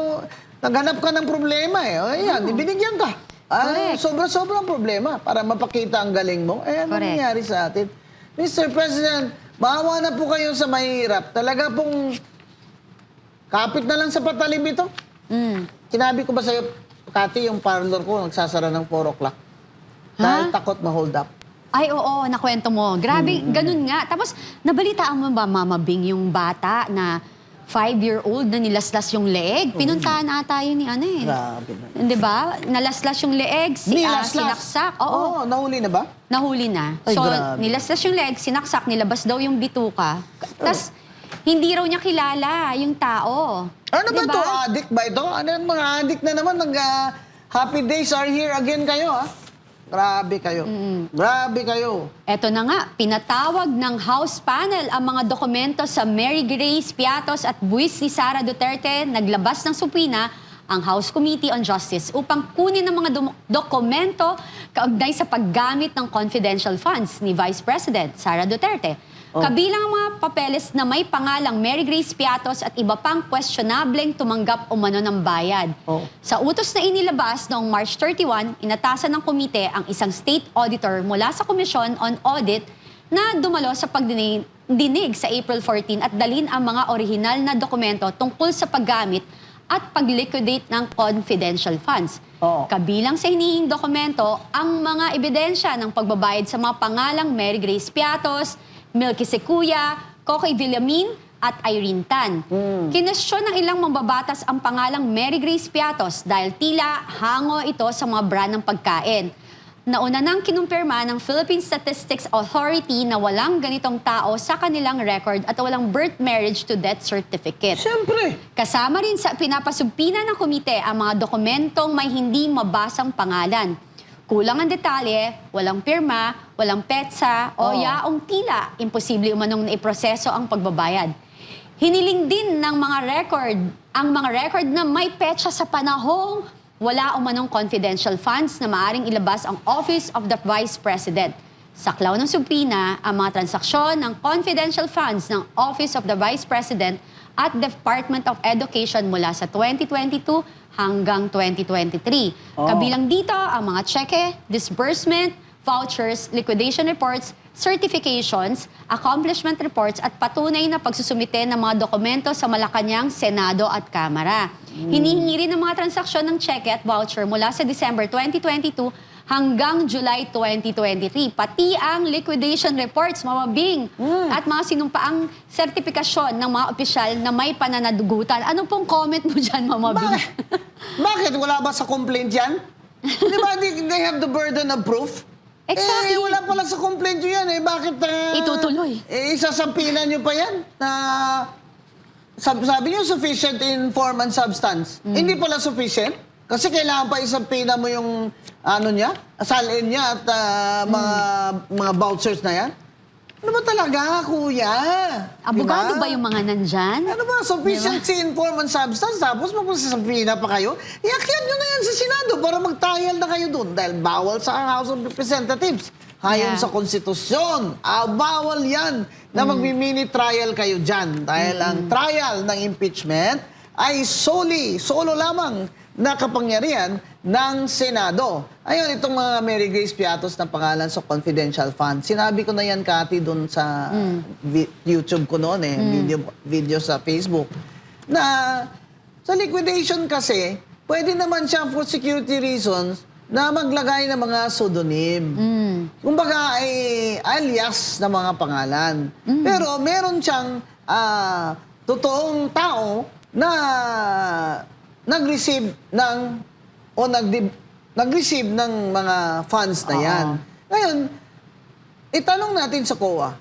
A: naghanap ka ng problema Ayan, binigyan ka.
B: Correct.
A: Sobra-sobrang problema para mapakita ang galing mo. Ano
B: Correct.
A: nangyari sa atin? Mr. President, maawa na po kayo sa mahirap. Talaga pong kapit na lang sa patalim ito. Sinabi ko ba sa'yo, Kati, yung parlor ko nagsasara ng 4 o'clock. Dahil takot ma-hold up.
B: Ay, oo, nakwento mo. Grabe, ganun nga. Tapos, nabalitaan mo ba, Mama Bing, yung bata na 5-year-old na nilaslas yung leeg? Pinuntahan ata yun ni
A: Grabe na.
B: Di ba? Nalaslas yung leeg, sinaksak. Oo,
A: Nahuli na ba?
B: nahuli na.
A: Ay,
B: So,
A: grabe.
B: nilaslas yung leeg, sinaksak, nilabas daw yung bituka. Tapos, hindi raw niya kilala yung tao.
A: Ano ba
B: Diba?
A: ito? Addict ba ito? Ano yung mga addict na naman? Happy days are here again kayo, Grabe kayo. Grabe kayo.
B: Eto na nga, pinatawag ng House panel ang mga dokumento sa Mary Grace Piatos at buwis ni Sara Duterte. Naglabas ng supina ang House Committee on Justice upang kunin ang mga dokumento kaugnay sa paggamit ng confidential funds ni Vice President Sara Duterte. Kabilang ang mga papeles na may pangalang Mary Grace Piatos at iba pang questionableng tumanggap umano ng bayad. Sa utos na inilabas noong March 31, inatasan ng komite ang isang state auditor mula sa Commission on Audit na dumalo sa pagdinig sa April 14 at dalhin ang mga orihinal na dokumento tungkol sa paggamit at pag-liquidate ng confidential funds. Kabilang sa hinihing dokumento ang mga ebidensya ng pagbabayad sa mga pangalang Mary Grace Piatos, Milky Secuya, Cocoy Villamin at Irene Tan. Kinestyon ng ilang mambabatas ang pangalang Mary Grace Piatos dahil tila hango ito sa mga brand ng pagkain. Nauna nang kinumpirma ng Philippine Statistics Authority na walang ganitong tao sa kanilang record at walang birth marriage to death certificate.
A: Siyempre.
B: Kasama rin sa pinapasubpina ng komite ang mga dokumentong may hindi mabasang pangalan. Kulang ang detalye, walang pirma, walang petsa, o yaong tila imposible umanong naiproseso ang pagbabayad. Hiniling din ng mga record, ang mga record na may petsa sa panahong wala umanong confidential funds na maaring ilabas ang Office of the Vice President. Saklaw ng subpoena ang mga transaksyon ng confidential funds ng Office of the Vice President at Department of Education mula sa 2022 hanggang 2023. Kabilang dito ang mga cheque, disbursement, vouchers, liquidation reports, certifications, accomplishment reports at patunay na pagsusumite ng mga dokumento sa Malacanang, Senado at Kamara. Hinihingi rin ng mga transaksyon ng cheque at voucher mula sa December 2022 hanggang July 2023. Pati ang liquidation reports, mababing, at mga sinumpaang sertifikasyon ng mga opisyal na may pananadugutan. Ano pong comment mo dyan, mamabing?
A: Bakit? Wala ba sa complaint yan? Di ba they have the burden of proof?
B: Exactly.
A: Wala pala sa complaint yun yan. Bakit?
B: Itutuloy.
A: Isasampinan nyo pa yan? Sabi nyo, sufficient in form and substance. Hindi pala sufficient? Kasi kailangan pa isampina mo yung salin niya at mga vouchers na yan. Ano ba talaga, kuya?
B: Abogado
A: Diba?
B: ba yung mga nandyan?
A: Ano ba? Sufficiency in form and substance. Tapos magpasasampina pa kayo. Iakyat nyo na yan sa Senado para mag-trial na kayo doon. Dahil bawal sa House of Representatives. Hayon sa konstitusyon. Bawal yan na mag-mini trial kayo dyan. Dahil ang trial ng impeachment ay solo lamang na kapangyarihan ng Senado. Ayun, itong mga Mary Grace Piatos na pangalan sa confidential fund. Sinabi ko na yan, Cathy, doon sa YouTube ko noon video sa Facebook. Na sa liquidation kasi, pwede naman siya for security reasons na maglagay ng mga pseudonym. Kumbaga ay alias na mga pangalan. Pero meron siyang totoong tao na nag-receive ng mga funds na yan. Ngayon, itanong natin sa COA,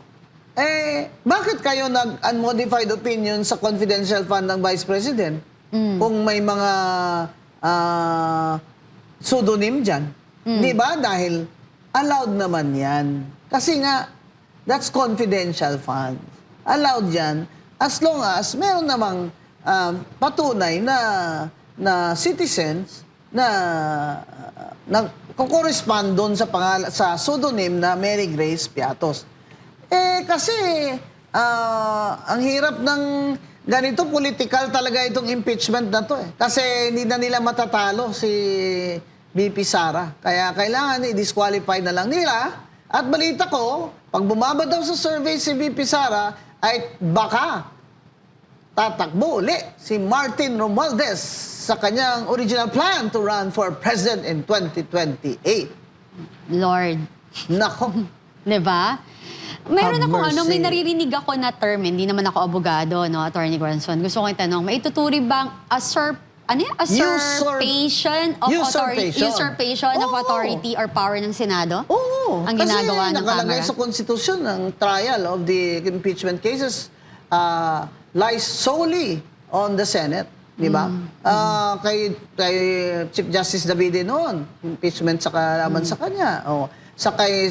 A: bakit kayo nag-unmodified opinion sa confidential fund ng Vice President? Kung may mga pseudonym dyan. Di ba? Dahil allowed naman yan. Kasi nga, that's confidential fund. Allowed yan as long as meron namang patunay na citizens na kukorespond doon sa pseudonym na Mary Grace Piatos. Kasi ang hirap ng ganito, political talaga itong impeachment na to. Kasi hindi na nila matatalo si VP Sara. Kaya kailangan i-disqualify na lang nila. At balita ko, pag bumaba daw sa survey si VP Sara, ay baka tatakbo uli si Martin Romualdez sa kanyang original plan to run for president in 2028.
B: Lord.
A: Nako.
B: Diba? Meron
A: Have
B: akong may
A: mercy.
B: naririnig ako na term, hindi naman ako abogado, no, Attorney Granson. Gusto ko itanong, may ituturi bang usurpation of authority, usurpation of authority or power ng Senado?
A: Oo.
B: Ang ginagawa ng
A: nakalagay
B: Kamara?
A: sa konstitusyon ng trial of the impeachment cases lies solely on the Senate. Di ba? Kay Chief Justice Davide noon, impeachment sa kalaman sa kanya. Sa kay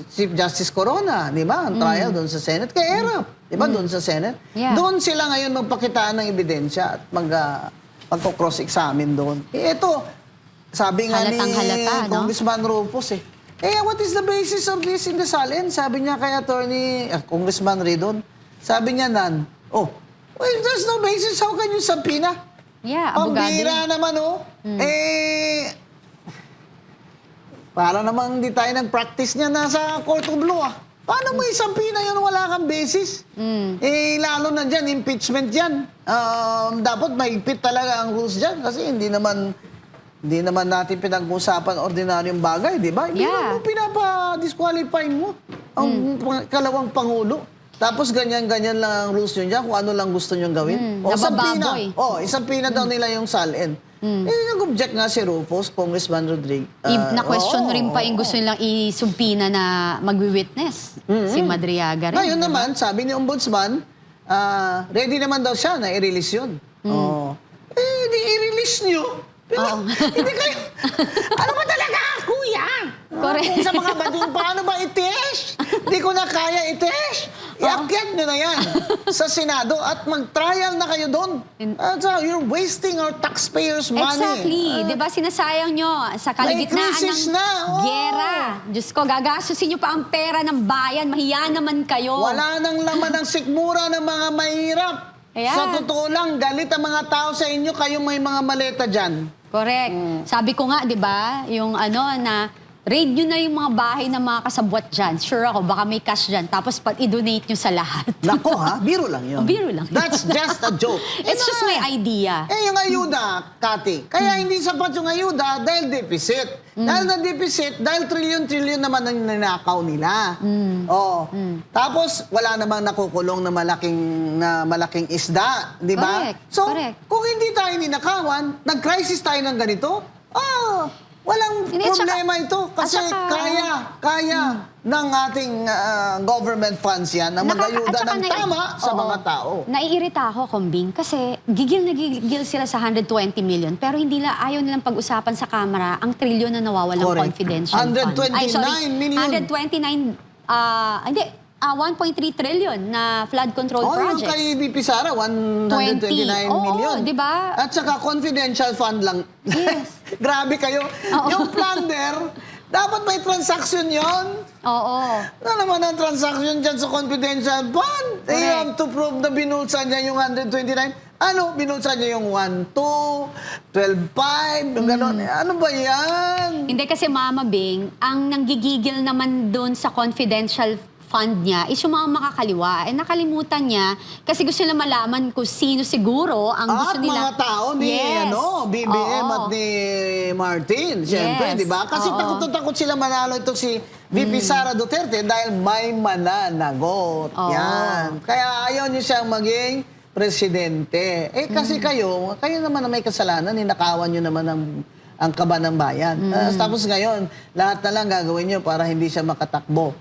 A: Chief Justice Corona, di ba? Ang trial doon sa Senate. Kay ERAP, di ba? Doon sa Senate.
B: Yeah.
A: Doon sila ngayon magpakitaan ng ebidensya at magko-cross-examine doon. Ito, sabi nga ni
B: Halatang-halata, no?
A: Congressman Rufus what is the basis of this in the Salin? Sabi niya kay Congressman Ridon. Sabi niya, well, there's no basis. How can you subpoena?
B: Yeah, abogado.
A: Pambira naman, para namang hindi tayo nag-practice niya nasa court of law, Paano mo isampina yun wala kang basis? Lalo na dyan, impeachment dyan. Dapat mahigpit talaga ang rules dyan kasi hindi naman natin pinag-usapan ordinaryong bagay, di ba? Hindi naman pinapa-disqualify mo ang kalawang pangulo. Tapos ganyan-ganyan lang ang rules nyo dyan kung ano lang gusto nyo gawin.
B: Nabababoy.
A: Isampina daw nila yung SALN. Nag-object nga si Rufus, Congressman Rodriguez.
B: Na-question rin pa yung gusto nilang isumpina na magwi-witness. Si Madriaga rin.
A: Ngayon naman, sabi ni Ombudsman, ready naman daw siya na i-release yun. Di i-release nyo. Hindi kayo. Ano ba talaga, kuya?
B: Correct.
A: Kung sa mga bading, paano ba i-test? Hindi ko na kaya i-test. Iakyat nyo na yan sa Senado at mag-trial na kayo doon. So, you're wasting our taxpayers' money.
B: Exactly. Di ba sinasayang nyo sa kaligitnaan
A: crisis
B: ng
A: na. Oo.
B: gera. Diyos ko, gagastusin nyo pa ang pera ng bayan. Mahiya naman kayo.
A: Wala nang laman ng sikmura ng mga mahirap.
B: Ayan.
A: Sa totoo lang, galit ang mga tao sa inyo, kayong may mga maleta dyan.
B: Correct. Sabi ko nga, di ba, yung na raid nyo na yung mga bahay ng mga kasabwat dyan. Sure ako, baka may cash dyan. Tapos i-donate nyo sa lahat.
A: Nako ha, biro lang yun.
B: Biro lang.
A: That's just a joke.
B: It's just my idea.
A: Yung ayuda, Kati. Kaya hindi sapat yung ayuda dahil deficit. Dahil na deficit, dahil trilyon-trilyon naman ang ninakaw nila. Tapos, wala namang nakukulong na malaking isda. Di ba?
B: Correct.
A: So,
B: Correct.
A: kung hindi tayo ninakawan, nag-crisis tayo ng ganito, walang
B: Hindi,
A: problema ito. Kasi
B: at saka-
A: kaya ng ating government funds yan na mag-ayuda ng tama sa mga tao.
B: Naiirita ako, Kombing, kasi gigil na gigil sila sa 120 million, pero ayaw nilang pag-usapan sa Kamara ang trilyon na nawawalang
A: Correct.
B: confidential fund.
A: 129 million.
B: 129, 1.3 trillion na flood control
A: Yung
B: projects.
A: kay VP Sara, 129
B: Oo,
A: million.
B: di ba?
A: At saka confidential fund lang.
B: Yes.
A: Grabe kayo.
B: Oo.
A: Yung plunder, dapat may transaction yon.
B: Oo.
A: Ano naman ang transaction dyan sa confidential fund? You
B: Correct.
A: have to prove na binulsa niya yung 129. Ano? Binulsa niya yung 1.2, 12.5, yung gano'n. Ano ba yan?
B: Hindi kasi Mama Bing, ang nanggigigil naman doon sa confidential fund niya is yung mga makakaliwa. Nakalimutan niya kasi gusto nila malaman kung sino siguro ang gusto
A: At
B: nila.
A: mga tao ni
B: Yes.
A: BBM
B: Oo.
A: at ni Martin, siyempre,
B: Yes.
A: di ba? Kasi
B: Oo.
A: takot na takot sila manalo itong si VP Sara Duterte dahil may mananagot.
B: Oo.
A: Yan. Kaya ayaw niyo siyang maging presidente. Kasi kayo naman na may kasalanan, ninakawan niyo naman ang kaba ng bayan. Tapos ngayon, lahat na lang gagawin niyo para hindi siya makatakbo.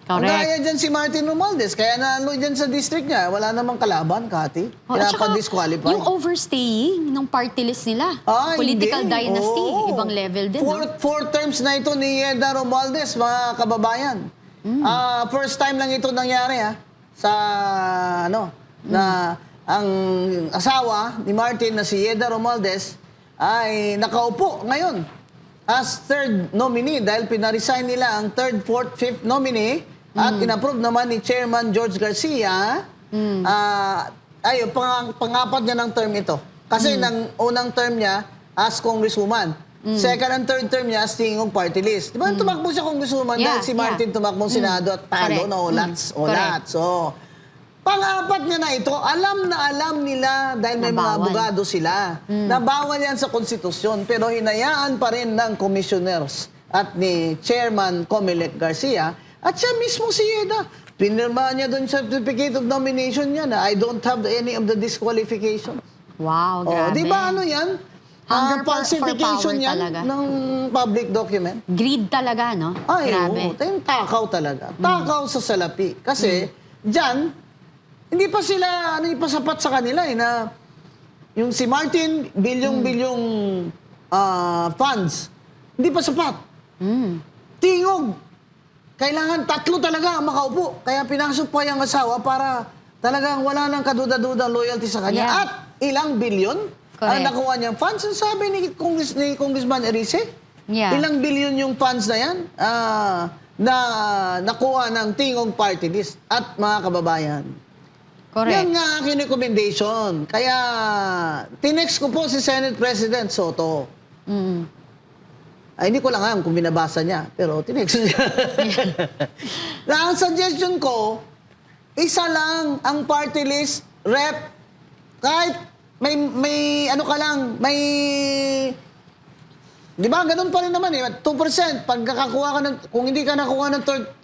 B: Correct.
A: Kaya dyan si Martin Romualdez, kaya naano dyan sa district niya, wala namang kalaban, Kati.
B: At saka,
A: Pinapa-disqualify.
B: yung overstaying ng party list nila. Political
A: hindi.
B: dynasty.
A: Oo.
B: Ibang level din.
A: Four terms na ito ni Yeda Romualdez, mga kababayan. First time lang ito nangyari sa na ang asawa ni Martin na si Yeda Romualdez ay nakaupo ngayon as third nominee dahil pinaresign nila ang third, fourth, fifth nominee at inapprove naman ni Chairman George Garcia. Pangapat niya ng term ito. Kasi ng unang term niya as congresswoman. Second and third term niya as tingong party list. Di ba tumakbo siya congresswoman dahil si Martin tumakbong Senado at talo
B: Correct.
A: na ulat. So, pang-apat niya na ito, alam na alam nila dahil may
B: Na
A: mga
B: bawal.
A: abogado sila, na bawal yan sa konstitusyon, pero hinayaan pa rin ng commissioners at ni Chairman Comelec Garcia at siya mismo si Yeda. Pinirma niya doon sa certificate of nomination niya na I don't have any of the disqualifications.
B: Wow, grabe.
A: Di ba ano yan?
B: Hunger for
A: Falsification
B: power
A: yan
B: talaga.
A: ng public document.
B: Greed talaga, no?
A: Ay,
B: Grabe.
A: yung takaw talaga. Takaw sa salapi. Kasi, dyan, hindi pa sapat sa kanila na yung si Martin, bilyong-bilyong funds, hindi pa sapat. Tingog. Kailangan 3 talaga ang makaupo. Kaya pinasok pa yung asawa para talagang wala nang kaduda-duda loyalty sa kanya.
B: Yeah.
A: At ilang bilyon ang
B: Correct.
A: nakuha niyang funds. Ang sabi ni Congressman Erice,
B: Yeah.
A: ilang bilyon yung funds na yan na nakuha ng tingong party list at mga kababayan.
B: Correct.
A: Yan nga ang aking recommendation. Kaya, tinext ko po si Senate President Soto. Ay, hindi ko lang alam kung binabasa niya, pero tinext niya. Na ang suggestion ko, isa lang ang party list rep. Kahit may ano ka lang, may... Di ba, ganun pa rin naman 2%. Pag kakakuha ka kung hindi ka nakuha ng 2%,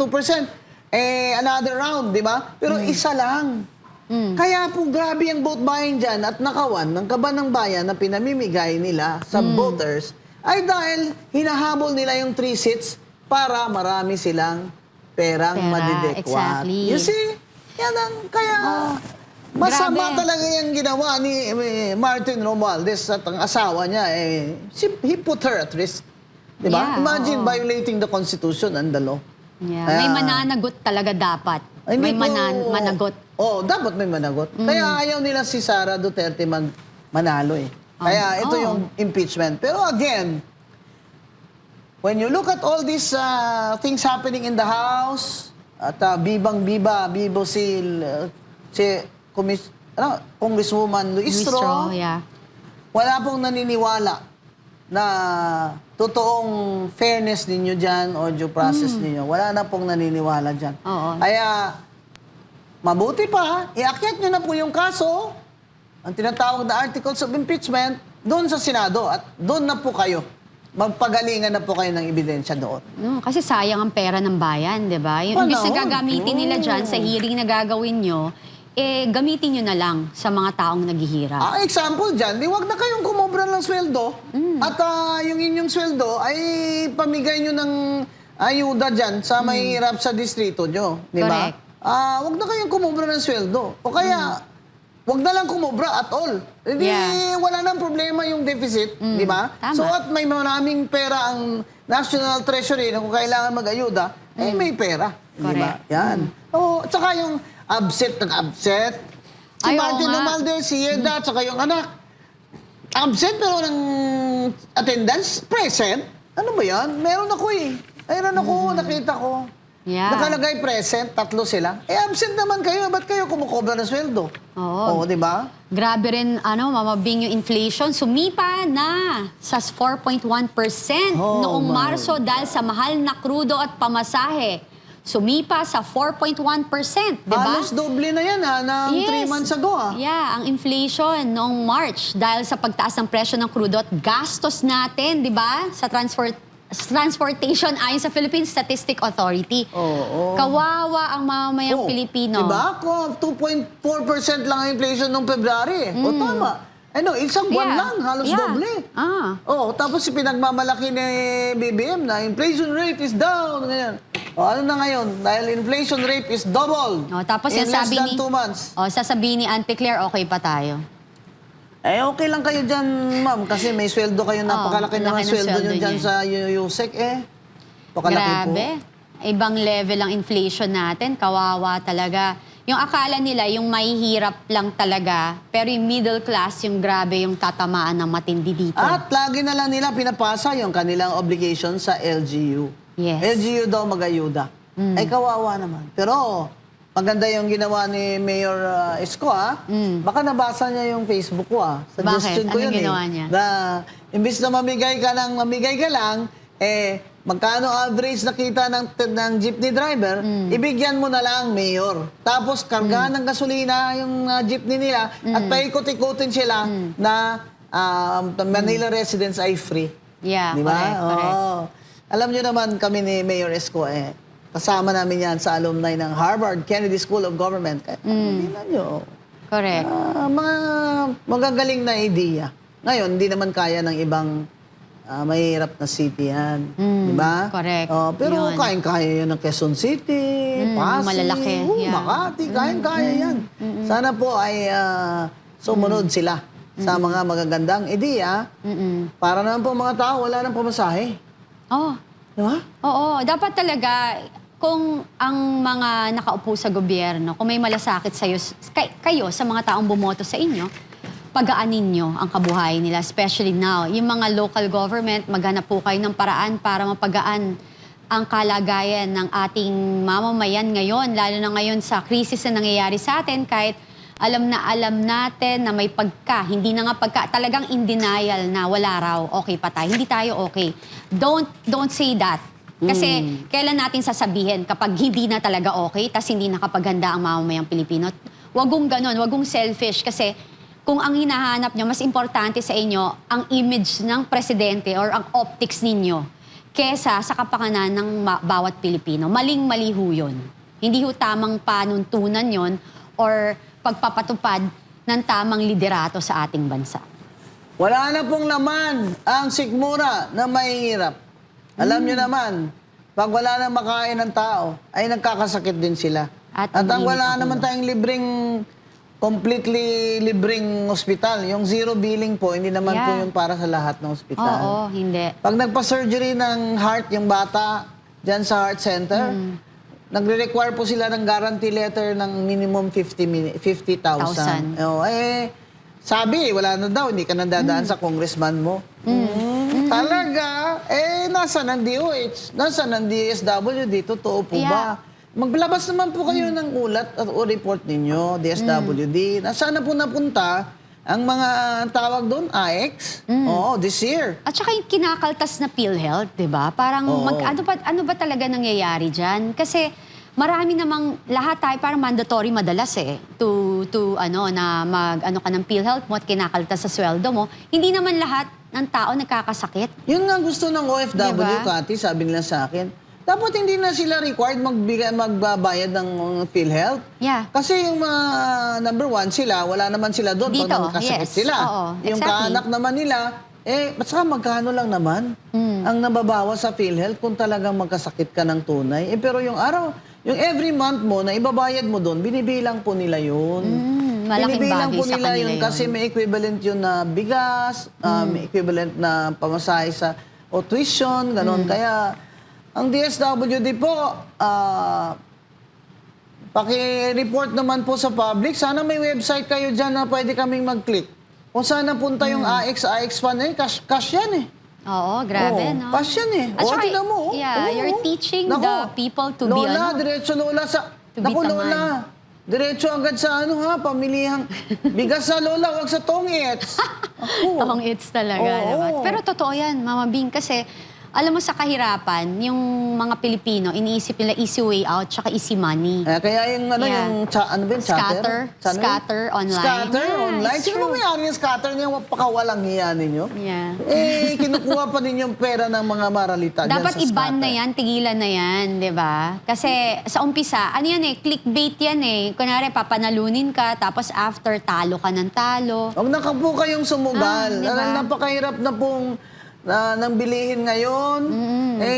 A: another round, di ba? Pero isa lang. Kaya po grabe ang vote buying dyan at nakawan ng kaban ng bayan na pinamimigay nila sa voters ay dahil hinahabol nila yung 3 seats para marami silang perang
B: Pera,
A: madidekwat.
B: exactly.
A: You see? Yan ang kaya... Masama
B: Grabe.
A: talaga yung ginawa ni Martin Romualdez at ang asawa niya. He put her at risk. Diba?
B: Yeah,
A: Imagine
B: oo.
A: violating the Constitution and the law.
B: Yeah. May mananagot talaga dapat.
A: Hindi
B: May managot.
A: Dapat may managot. Kaya ayaw nila si Sara Duterte manalo eh. Kaya ito yung impeachment. Pero again, when you look at all these things happening in the House, at Bibo si Congresswoman Luistro,
B: yeah.
A: wala pong naniniwala na totoong fairness ninyo dyan o due process ninyo. Wala na pong naniniwala dyan.
B: Oo.
A: Kaya, mabuti pa, iakyat nyo na po yung kaso, ang tinatawag na articles of impeachment, doon sa Senado at doon na po kayo. Magpagalingan na po kayo ng ebidensya doon.
B: Kasi sayang ang pera ng bayan, di ba? Yung imbis na
A: Panahon.
B: gagamitin nila dyan sa hearing na gagawin nyo, gamitin nyo na lang sa mga taong naghihirap.
A: Example dyan, wag na kayong kumobra ng sweldo at yung inyong sweldo ay pamigay nyo ng ayuda dyan sa mahihirap sa distrito nyo. Di ba?
B: Correct.
A: Wag na kayong kumobra ng sweldo. O kaya, wag na lang kumobra at all. Hindi, wala nang problema yung deficit. Di ba?
B: Tama.
A: So at may maraming pera ang National Treasury na kung kailangan mag-ayuda, may pera. Di ba?
B: Correct.
A: Yan. Tsaka yung nag-absent. Si
B: Ay, oo
A: Martin
B: nga.
A: Romualdez, si Yeda, tsaka yung anak. Absent pero ng attendance, present. Ano ba yan? Meron ako eh. Meron ako, nakita ko.
B: Yeah.
A: Nakalagay present, 3 sila. Absent naman kayo. Ba't kayo kumukobra ng sweldo?
B: Oo.
A: di ba?
B: Grabe rin, mamabing yung inflation. Sumipa na sa 4.1% noong Marso dahil sa mahal na krudo at pamasahe. Sumipa sa 4.1%, di ba?
A: Halos doble na yan ng 3 months ago.
B: Yeah, ang inflation noong March dahil sa pagtaas ng presyo ng krudo at gastos natin, di ba? Sa transportation ayon sa Philippine Statistic Authority. Kawawa ang mamamayang Pilipino.
A: Di ba? 2.4% lang ang inflation noong February. Tama. Isang buwan lang, halos doble. Tapos pinagmamalaki ni BBM na inflation rate is down. Ganyan. Ano na ngayon? Dahil inflation rate is double
B: Tapos
A: in less
B: sabi
A: than 2 months.
B: sasabihin ni Auntie Claire, okay pa tayo.
A: Okay lang kayo dyan, ma'am. Kasi may sweldo kayo. Napakalaki
B: laki
A: naman
B: ng
A: sweldo
B: sweldo
A: nyo dyan
B: niya.
A: sa USEC Pakalaki
B: Grabe. Ibang level ang inflation natin. Kawawa talaga. Yung akala nila, yung mahihirap lang talaga, pero yung middle class, yung grabe yung tatamaan ng matindi dito.
A: At lagi na lang nila pinapasa yung kanilang obligation sa LGU.
B: Yes.
A: LGU daw mag-ayuda. Ay kawawa naman. Pero maganda yung ginawa ni Mayor Isko Baka nabasa niya yung Facebook ko Suggestion
B: Bakit?
A: ko
B: Anong
A: yun
B: ginawa niya?
A: Na imbis na mamigay ka lang, magkano average nakita ng jeepney driver, ibigyan mo na lang, Mayor. Tapos kargahan ng gasolina yung jeepney nila at paikot-ikutin sila na Manila residents ay free.
B: Yeah,
A: Di ba?
B: correct.
A: Alam nyo naman kami ni Mayor Isko kasama namin yan sa alumni ng Harvard Kennedy School of Government. Kaya tingnan nyo.
B: Correct.
A: Mga magagaling na idea. Ngayon, hindi naman kaya ng ibang mahirap na city yan. Di ba?
B: Correct.
A: Pero
B: Yun.
A: kayang-kaya yan ng Quezon City, Pasig,
B: malalaki. Yeah.
A: Makati, kayang-kaya yan. Sana po ay sumunod sila sa mga magagandang ideya para naman po mga tao wala nang pamasahe. Di ba?
B: Oo, dapat talaga kung ang mga nakaupo sa gobyerno, kung may malasakit kayo sa mga taong bumoto sa inyo, pagaanin nyo ang kabuhayan nila, especially now. Yung mga local government, maghanap po kayo ng paraan para mapagaan ang kalagayan ng ating mamamayan ngayon, lalo na ngayon sa krisis na nangyayari sa atin, kahit alam natin na may hindi na nga talagang in denial na wala raw, okay pa tayo. Hindi tayo okay. Don't say that. Kasi kailan natin sasabihin kapag hindi na talaga okay, tas hindi nakapaghanda ang mamamayang Pilipino. Wagong ganon, wagong selfish. Kasi kung ang hinahanap nyo, mas importante sa inyo ang image ng presidente or ang optics ninyo kesa sa kapakanan ng bawat Pilipino. Maling-mali ho yun. Hindi ho tamang panuntunan yon or pagpapatupad ng tamang liderato sa ating bansa.
A: Wala na pong laman ang sikmura na mahihirap. Alam nyo naman, pag wala na makain ng tao, ay nagkakasakit din sila.
B: At
A: ang
B: umiinit
A: wala
B: ang
A: naman
B: ulo.
A: tayong completely libreng ospital. Yung zero billing po, hindi naman po yung para sa lahat ng ospital.
B: Oo, hindi.
A: Pag nagpa-surgery ng heart yung bata, dyan sa heart center, nagre-require po sila ng guarantee letter ng minimum 50,000. Sabi, wala na daw, hindi ka nadadaan sa congressman mo. Talaga? Nasaan ang DOH? Nasaan ang DSWD? Totoo po ba? Maglabas naman po kayo ng ulat at o report ninyo, DSWD. Nasaan na po napunta ang mga tawag doon, AX? Oo, this year.
B: At saka yung kinakaltas na PhilHealth, di ba? Parang ano ba talaga nangyayari dyan? Kasi marami namang lahat tayo parang mandatory madalas to ka ng PhilHealth mo at kinakaltas sa sweldo mo. Hindi naman lahat ng tao nagkakasakit.
A: Yun nga gusto ng OFW,
B: Diba?
A: Kati, sabi nila sa akin. Dapat hindi na sila required magbabayad ng PhilHealth.
B: Yeah.
A: Kasi yung mga number one sila, wala naman sila doon
B: Dito,
A: pag nagkasakit
B: yes.
A: sila.
B: Oo,
A: Yung
B: exactly.
A: kaanak naman nila, ba't saka magkano lang naman ang nababawas sa PhilHealth kung talagang magkasakit ka ng tunay. Pero yung every month mo na ibabayad mo doon, binibilang po nila yun.
B: Malaking
A: Binibilang
B: bagay
A: po
B: sa
A: nila
B: kanila
A: yun kasi may equivalent yun na bigas, may equivalent na pamasahe sa o tuition, gano'n. Kaya ang DSWD po, paki-report naman po sa public. Sana may website kayo dyan na pwede kaming mag-click. Kung saan napunta yung AX fund, cash yan eh.
B: Oo, grabe, no?
A: Cash yan eh.
B: At saka,
A: tingnan mo.
B: you're teaching the people to be,
A: Lola, diretso Lola sa...
B: to be tamad.
A: Lola, diretso agad sa pamilihang bigas sa Lola, wag sa tongits.
B: Tong it's talaga.
A: Oo.
B: Diba? Pero totoo yan, Mama Bing, kasi alam mo sa kahirapan, yung mga Pilipino, iniisip nila easy way out tsaka easy money.
A: Kaya yung
B: Yeah.
A: ano ba yun?
B: Scatter online.
A: Scatter
B: Yeah,
A: online.
B: it's
A: Sino
B: true.
A: ba may-ari yung scatter niya? Pakawalang hiya ninyo.
B: Yeah.
A: Kinukuha pa ninyo yung pera ng mga maralita dyan
B: Dapat
A: sa
B: i-ban
A: scatter.
B: na yan, tigilan na yan, di ba? Kasi sa umpisa, clickbait yan Kunwari, papanalunin ka, tapos after, talo ka ng talo.
A: Huwag na po kayong sumugal.
B: Diba?
A: Napakahirap na pong nang bilihin ngayon.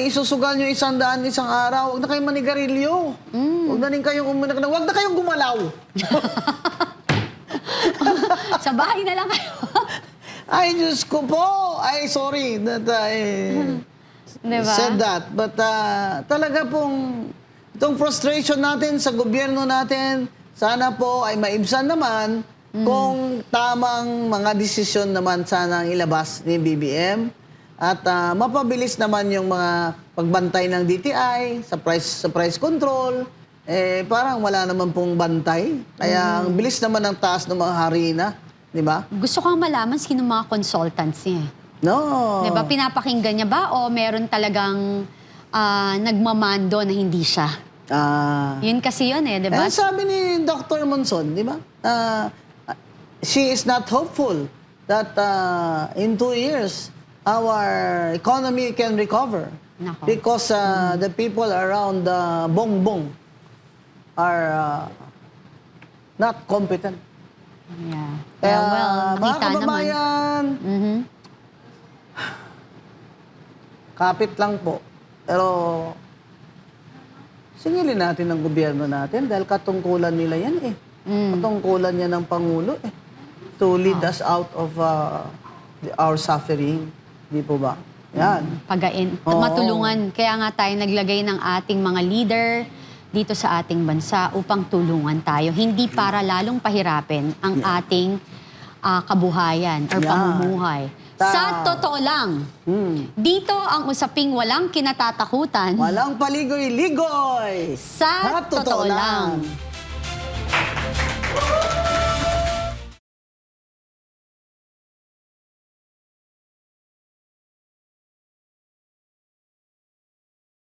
A: Isusugal nyo 100 isang araw. Huwag na kayong manigarilyo. Huwag na rin kayong huwag na kayong gumalaw.
B: Sa bahay na lang kayo.
A: Ay, Diyos ko po. Ay, sorry that I
B: Diba?
A: said that. But talaga pong itong frustration natin sa gobyerno natin, sana po ay maibsan naman kung tamang mga desisyon naman sana ang ilabas ni BBM. At mapabilis naman yung mga pagbantay ng DTI sa price control. Parang wala naman pong bantay. Kaya ang bilis naman ng taas ng mga harina. Di ba?
B: Gusto kong malaman sino mga consultants niya.
A: No.
B: Di ba? Pinapakinggan niya ba o meron talagang nagmamando na hindi siya? Yun kasi yun di ba?
A: Sabi ni Dr. Monson, di ba? She is not hopeful that in 2 years, our economy can recover.
B: Nako.
A: Because the people around Bongbong are not competent.
B: Yeah.
A: Kaya,
B: Well,
A: mga
B: nakita naman.
A: kababayan, kapit lang po. Pero, singilin natin ang gobyerno natin dahil katungkulan nila yan Katungkulan niya ng Pangulo to lead us out of our suffering. Di po ba? Yan.
B: Pagain.
A: Oo.
B: Matulungan. Kaya nga tayo naglagay ng ating mga leader dito sa ating bansa upang tulungan tayo. Hindi para lalong pahirapin ang ating kabuhayan or
A: Yeah.
B: pamumuhay. Sa totoo lang, dito ang usaping walang kinatatakutan.
A: Walang paligoy-ligoy.
B: Sa totoo lang.